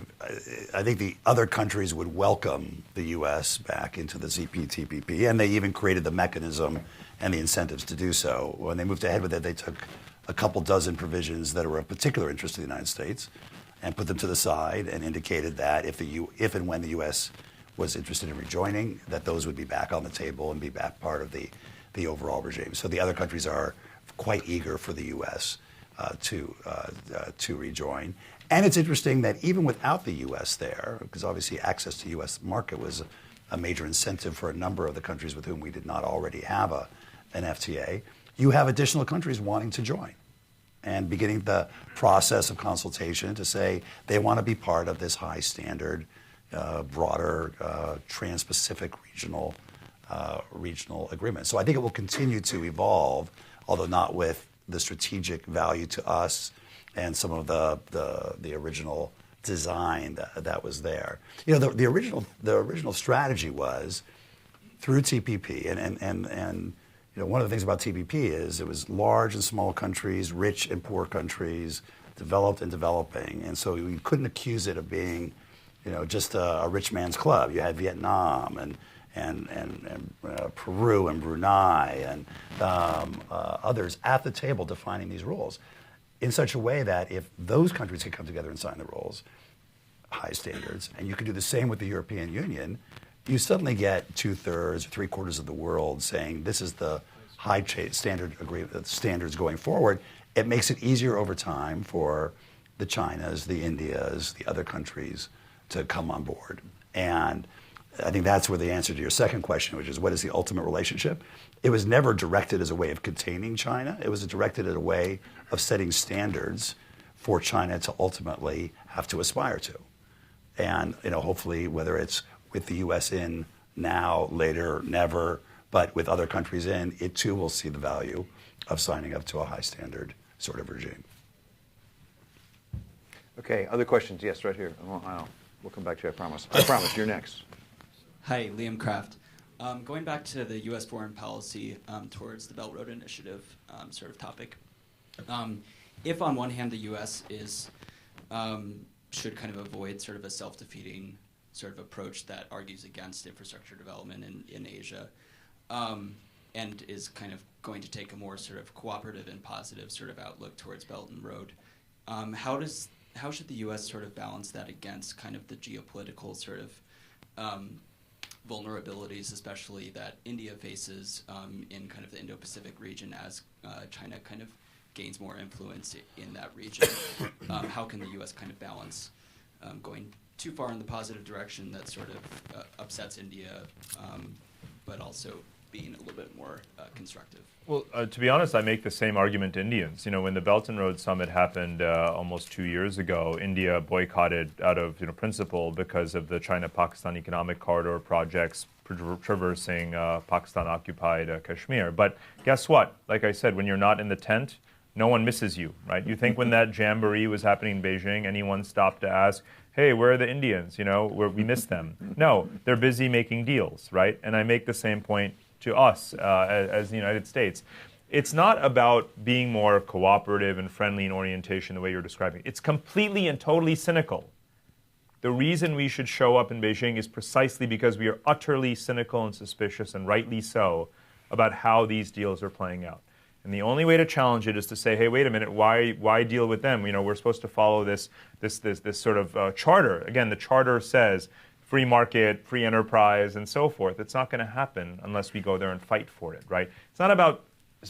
I think the other countries would welcome the U.S. back into the CPTPP, and they even created the mechanism and the incentives to do so. When they moved ahead with it, they took a couple dozen provisions that were of particular interest to the United States and put them to the side and indicated that if and when the U.S. was interested in rejoining, that those would be back on the table and be back part of the overall regime. So the other countries are quite eager for the U.S. To rejoin. And it's interesting that even without the U.S. there, because obviously access to U.S. market was a major incentive for a number of the countries with whom we did not already have an FTA, you have additional countries wanting to join and beginning the process of consultation to say they want to be part of this high standard, broader, trans-Pacific regional agreement. So I think it will continue to evolve, although not with the strategic value to us and some of the original design that was there. You know, the original strategy was through TPP, and you know, one of the things about TPP is it was large and small countries, rich and poor countries, developed and developing, and so you couldn't accuse it of being, you know, just a rich man's club. You had Vietnam and Peru and Brunei and others at the table defining these rules in such a way that if those countries could come together and sign the rules, high standards, and you could do the same with the European Union, you suddenly get 2/3 or 3/4 of the world saying this is the high standard agreement, standards going forward. It makes it easier over time for the Chinas, the Indias, the other countries to come on board. And I think that's where the answer to your second question, which is what is the ultimate relationship? It was never directed as a way of containing China. It was directed as a way of setting standards for China to ultimately have to aspire to. And, you know, hopefully whether it's with the U.S. in now, later, never, but with other countries in, it too will see the value of signing up to a high standard sort of regime. Okay, other questions? Yes, right here. We'll come back to you, I promise. I promise, you're next. Hi, Liam Kraft. Going back to the U.S. foreign policy towards the Belt Road Initiative sort of topic, if on one hand the U.S. should kind of avoid sort of a self-defeating sort of approach that argues against infrastructure development in Asia, and is kind of going to take a more sort of cooperative and positive sort of outlook towards Belt and Road, how should the U.S. sort of balance that against kind of the geopolitical sort of vulnerabilities, especially that India faces in kind of the Indo-Pacific region as China kind of gains more influence in that region? How can the U.S. kind of balance going too far in the positive direction that sort of upsets India, but also being a little bit more constructive? Well, to be honest, I make the same argument to Indians. You know, when the Belt and Road Summit happened almost 2 years ago, India boycotted out of principle because of the China-Pakistan Economic Corridor projects traversing Pakistan-occupied Kashmir. But guess what? Like I said, when you're not in the tent, no one misses you, right? You think when that jamboree was happening in Beijing, anyone stopped to ask, hey, where are the Indians? You know, we miss them. No, they're busy making deals, right? And I make the same point to us as the United States. It's not about being more cooperative and friendly in orientation the way you're describing. It's completely and totally cynical. The reason we should show up in Beijing is precisely because we are utterly cynical and suspicious, and rightly so, about how these deals are playing out. And the only way to challenge it is to say, hey, wait a minute, why deal with them? You know, we're supposed to follow this sort of charter. Again, the charter says free market, free enterprise, and so forth. It's not going to happen unless we go there and fight for it, right? It's not about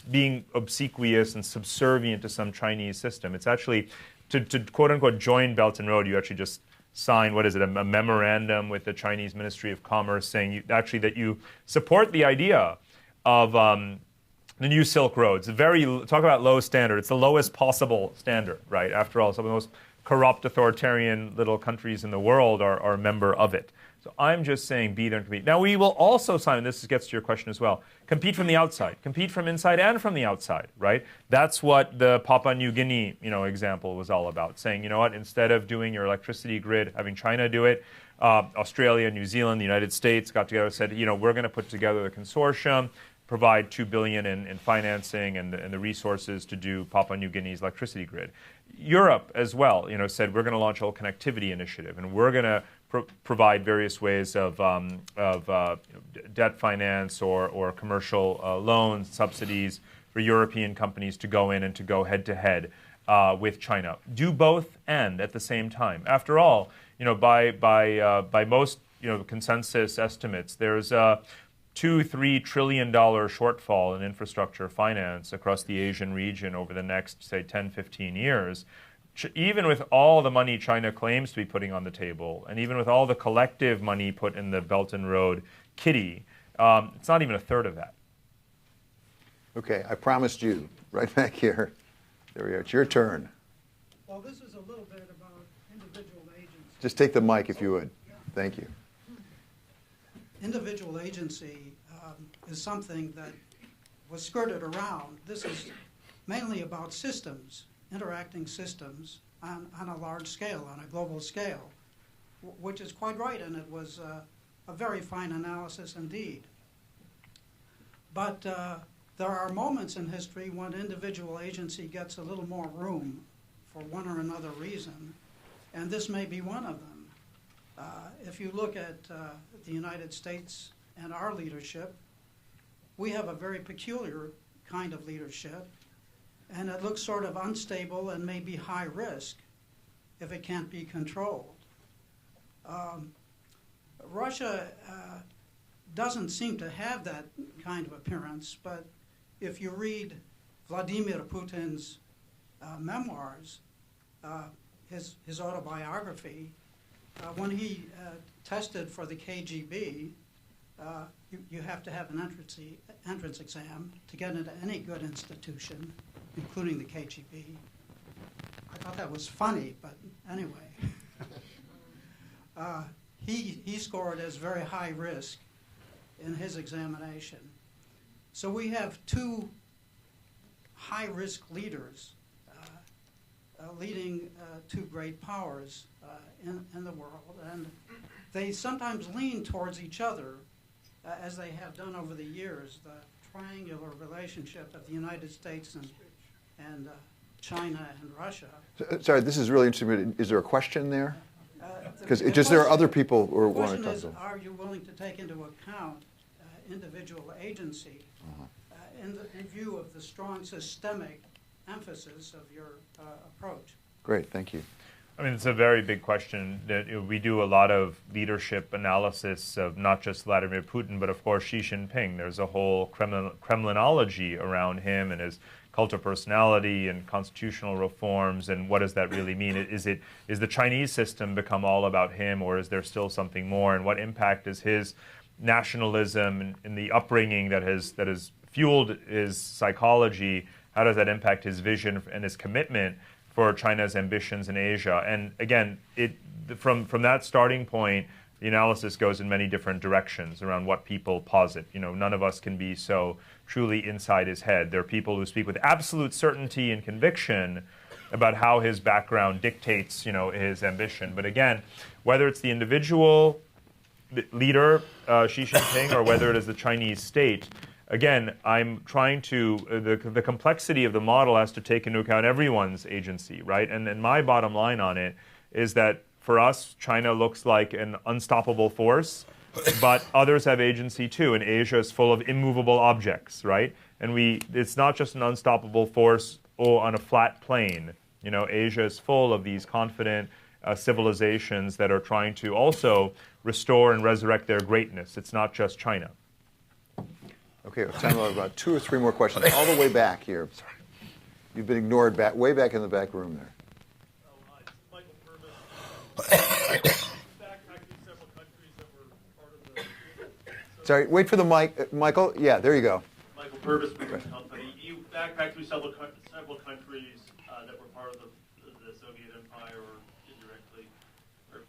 being obsequious and subservient to some Chinese system. It's actually, to quote-unquote join Belt and Road, you actually just sign, a memorandum with the Chinese Ministry of Commerce saying that you support the idea of the new Silk Roads. Talk about low standard. It's the lowest possible standard, right? After all, some of the most corrupt, authoritarian little countries in the world are a member of it. So I'm just saying be there and compete. Now we will also, Simon, this gets to your question as well, compete from the outside, compete from inside and from the outside, right? That's what the Papua New Guinea, example was all about, saying, you know what, instead of doing your electricity grid, having China do it, Australia, New Zealand, the United States got together and said, we're going to put together a consortium, provide $2 billion in financing and the resources to do Papua New Guinea's electricity grid. Europe as well, said we're going to launch a whole connectivity initiative, and we're going to provide various ways of debt finance or commercial loans, subsidies for European companies to go in and to go head-to-head with China. Do both and at the same time. After all, by most consensus estimates, there's a $2-3 trillion shortfall in infrastructure finance across the Asian region over the next, say, 10-15 years. Even with all the money China claims to be putting on the table, and even with all the collective money put in the Belt and Road kitty, it's not even a third of that. Okay, I promised you, right back here. There we go. It's your turn. Well, this is a little bit about individual agency. Just take the mic if you would. Thank you. Individual agency is something that was skirted around. This is mainly about systems, interacting systems on a large scale, on a global scale, which is quite right, and it was a very fine analysis indeed. But there are moments in history when individual agency gets a little more room for one or another reason, and this may be one of them. If you look at the United States and our leadership, we have a very peculiar kind of leadership, and it looks sort of unstable and maybe high risk if it can't be controlled. Russia doesn't seem to have that kind of appearance, but if you read Vladimir Putin's memoirs, his autobiography, when he tested for the KGB, you have to have an entrance exam to get into any good institution, including the KGB. I thought that was funny, but anyway. He scored as very high risk in his examination. So we have two high-risk leaders leading two great powers in the world, and they sometimes lean towards each other, as they have done over the years, the triangular relationship of the United States and China and Russia. Sorry, this is really interesting. Is there a question there? Because there are other people who want to talk. The question is, are you willing to take into account individual agency in view of the strong systemic emphasis of your approach? Great, thank you. I mean, it's a very big question. That we do a lot of leadership analysis of not just Vladimir Putin, but of course Xi Jinping. There's a whole Kremlinology around him and his cult of personality and constitutional reforms, and what does that really mean? Is the Chinese system become all about him, or is there still something more? And what impact does his nationalism and the upbringing that has fueled his psychology, how does that impact his vision and his commitment for China's ambitions in Asia? And again, from that starting point, the analysis goes in many different directions around what people posit. None of us can be so truly inside his head. There are people who speak with absolute certainty and conviction about how his background dictates, his ambition. But again, whether it's the individual leader, Xi Jinping, or whether it is the Chinese state, again, I'm trying to, the complexity of the model has to take into account everyone's agency, right? And my bottom line on it is that for us, China looks like an unstoppable force, but others have agency too, and Asia is full of immovable objects, right? And it's not just an unstoppable force on a flat plane. Asia is full of these confident civilizations that are trying to also restore and resurrect their greatness. It's not just China. Okay, time for about 2 or 3 more questions. All the way back here. Sorry. You've been ignored way back in the back room there. Michael Froman. Backpacking several countries that were part of the... Sorry, wait for the mic. Michael? Yeah, there you go. Michael Purvis with your company. You backpacked through several countries that were part of the the Soviet Empire or indirectly or,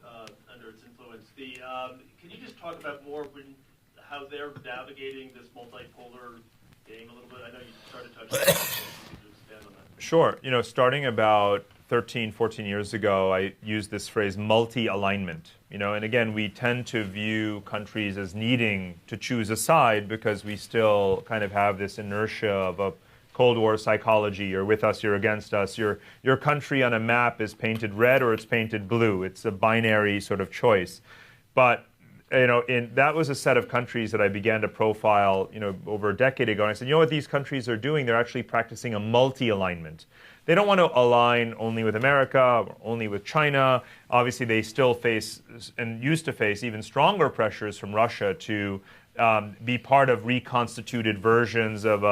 under its influence. Can you just talk about more how they're navigating this multipolar game a little bit? I know you started touching on it, so if you could expand on that. Sure. Starting about 13, 14 years ago, I used this phrase multi-alignment. And again, we tend to view countries as needing to choose a side because we still kind of have this inertia of a Cold War psychology. You're with us, you're against us. Your country on a map is painted red or it's painted blue. It's a binary sort of choice. But that was a set of countries that I began to profile, over a decade ago. And I said, what these countries are doing? They're actually practicing a multi-alignment. They don't want to align only with America or only with China. Obviously, they still face and used to face even stronger pressures from Russia to be part of reconstituted versions of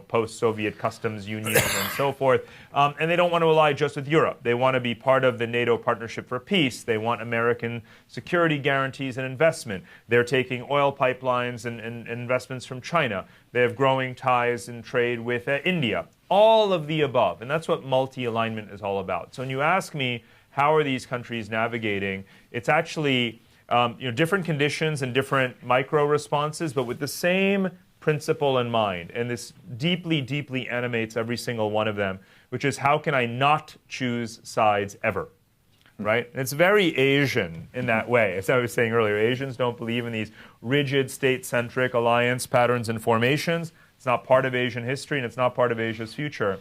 post-Soviet customs union and so forth. And they don't want to ally just with Europe. They want to be part of the NATO Partnership for Peace. They want American security guarantees and investment. They're taking oil pipelines and investments from China. They have growing ties in trade with India. All of the above. And that's what multi-alignment is all about. So when you ask me, how are these countries navigating, it's actually different conditions and different micro responses, but with the same principle in mind. And this deeply, deeply animates every single one of them, which is how can I not choose sides ever? Right? And it's very Asian in that way. As I was saying earlier, Asians don't believe in these rigid state-centric alliance patterns and formations. It's not part of Asian history, and it's not part of Asia's future.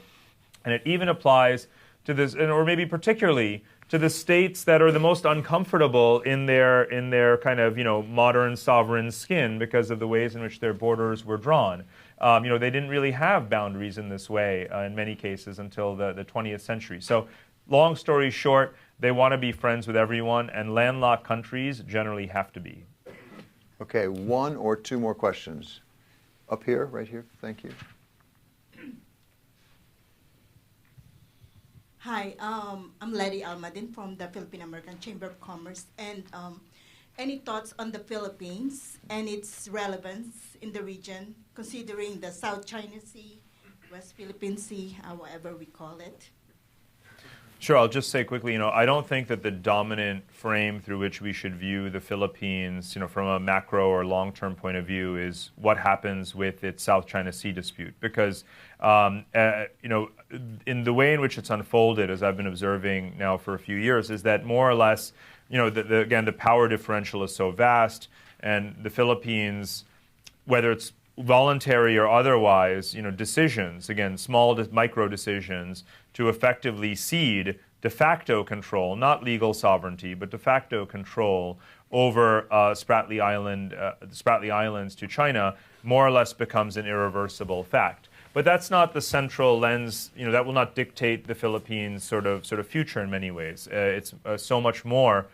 And it even applies to this, or maybe particularly to the states that are the most uncomfortable in their kind of modern sovereign skin because of the ways in which their borders were drawn. They didn't really have boundaries in this way in many cases until the 20th century. So, long story short, they want to be friends with everyone, and landlocked countries generally have to be. Okay, one or two more questions. Up here, right here. Thank you. Hi, I'm Letty Almadin from the Philippine American Chamber of Commerce. And any thoughts on the Philippines and its relevance in the region, considering the South China Sea, West Philippine Sea, whatever we call it? Sure, I'll just say quickly, I don't think that the dominant frame through which we should view the Philippines, from a macro or long-term point of view is what happens with its South China Sea dispute. Because, in the way in which it's unfolded, as I've been observing now for a few years, is that more or less, again, the power differential is so vast, and the Philippines, whether it's voluntary or otherwise, decisions, again, small micro decisions, to effectively cede de facto control, not legal sovereignty, but de facto control over Spratly Islands to China, more or less becomes an irreversible fact. But that's not the central lens. That will not dictate the Philippines' sort of future in many ways. It's so much more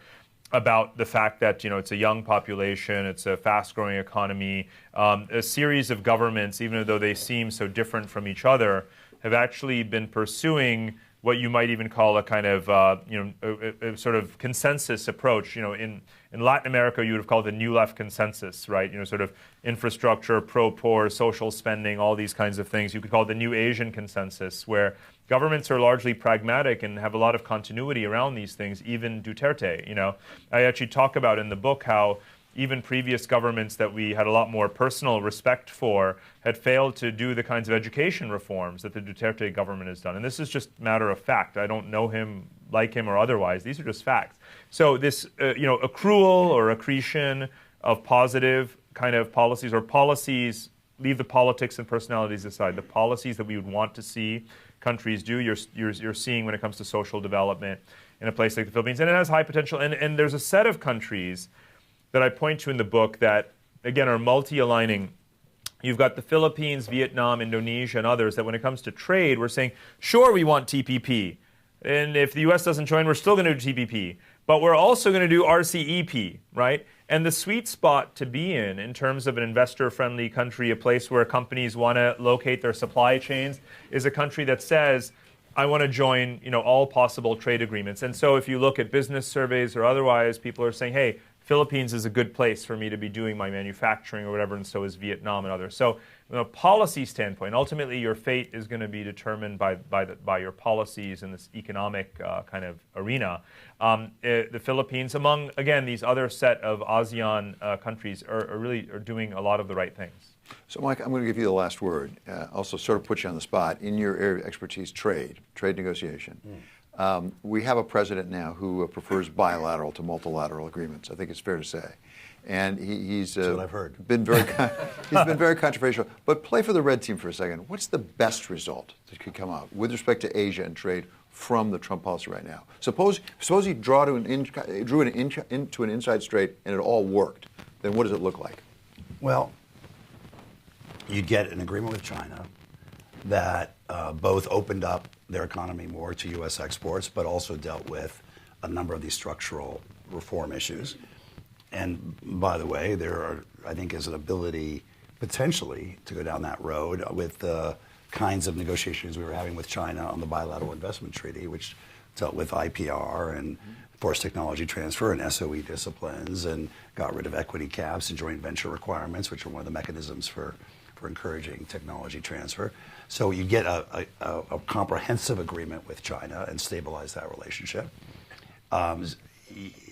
about the fact that it's a young population, it's a fast-growing economy. A series of governments, even though they seem so different from each other, have actually been pursuing what you might even call a kind of a sort of consensus approach. In Latin America, you would have called the New Left consensus, right? Sort of infrastructure, pro-poor, social spending, all these kinds of things. You could call it the New Asian consensus, where governments are largely pragmatic and have a lot of continuity around these things, even Duterte. I actually talk about in the book how even previous governments that we had a lot more personal respect for had failed to do the kinds of education reforms that the Duterte government has done. And this is just matter of fact. I don't know him, like him, or otherwise. These are just facts. So this, accrual or accretion of positive kind of policies, or policies, leave the politics and personalities aside, the policies that we would want to see countries do, you're seeing when it comes to social development in a place like the Philippines. And it has high potential. And there's a set of countries that I point to in the book that, again, are multi-aligning. You've got the Philippines, Vietnam, Indonesia, and others that when it comes to trade, we're saying, sure, we want TPP. And if the U.S. doesn't join, we're still going to do TPP. But we're also going to do RCEP, right? And the sweet spot to be in terms of an investor-friendly country, a place where companies want to locate their supply chains, is a country that says, I want to join, all possible trade agreements. And so if you look at business surveys or otherwise, people are saying, hey, Philippines is a good place for me to be doing my manufacturing or whatever, and so is Vietnam and others. So from a policy standpoint, ultimately your fate is going to be determined by your policies in this economic kind of arena. The Philippines, among, again, these other set of ASEAN countries, are really doing a lot of the right things. So, Mike, I'm going to give you the last word. Also, sort of put you on the spot. In your area of expertise, trade negotiation. We have a president now who prefers bilateral to multilateral agreements. I think it's fair to say. And he's That's what I've heard. Been very he's been very controversial. But play for the red team for a second. What's the best result that could come out with respect to Asia and trade from the Trump policy right now? Suppose he drew it into an inside straight and it all worked. Then what does it look like? Well, you'd get an agreement with China that both opened up their economy more to U.S. exports, but also dealt with a number of these structural reform issues. And by the way, I think, is an ability potentially to go down that road with the kinds of negotiations we were having with China on the bilateral investment treaty, which dealt with IPR and forced technology transfer and SOE disciplines, and got rid of equity caps and joint venture requirements, which are one of the mechanisms for encouraging technology transfer. So you get a comprehensive agreement with China and stabilize that relationship.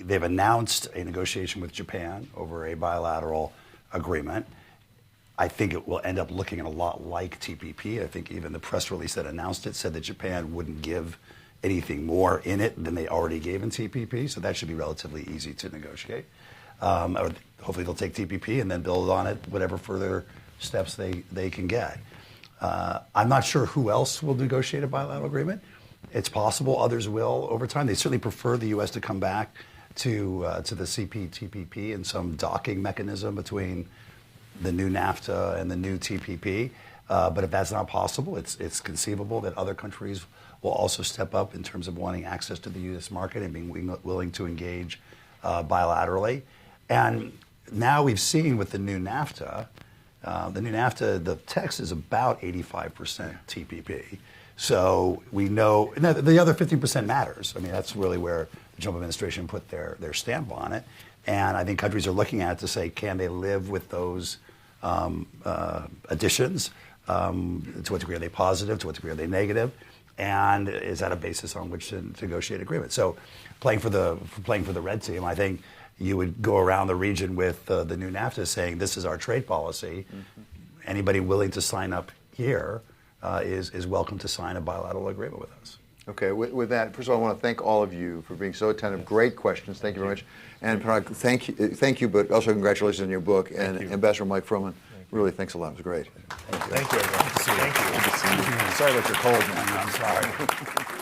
They've announced a negotiation with Japan over a bilateral agreement. I think it will end up looking a lot like TPP. I think even the press release that announced it said that Japan wouldn't give anything more in it than they already gave in TPP, so that should be relatively easy to negotiate. Or hopefully they'll take TPP and then build on it whatever further steps they can get. I'm not sure who else will negotiate a bilateral agreement. It's possible others will over time. They certainly prefer the U.S. to come back to the CPTPP and some docking mechanism between the new NAFTA and the new TPP. But if that's not possible, it's conceivable that other countries will also step up in terms of wanting access to the U.S. market and being willing to engage bilaterally. And now we've seen with the new NAFTA, the text is about 85% TPP. So we know, and the other 50% matters. I mean, that's really where the Trump administration put their stamp on it. And I think countries are looking at it to say, can they live with those additions? To what degree are they positive? To what degree are they negative? And is that a basis on which to negotiate agreement? So playing for the red team, I think you would go around the region with the new NAFTA saying, this is our trade policy. Anybody willing to sign up here is welcome to sign a bilateral agreement with us. Okay, with that, first of all, I want to thank all of you for being so attentive. Great questions. Thank you very much. And Parag, thank you, but also congratulations on your book. And Ambassador Mike Froman, really, thanks a lot. It was great. Thank you, everyone. Thank you. Good to see you. Sorry about your cold, man. I'm sorry.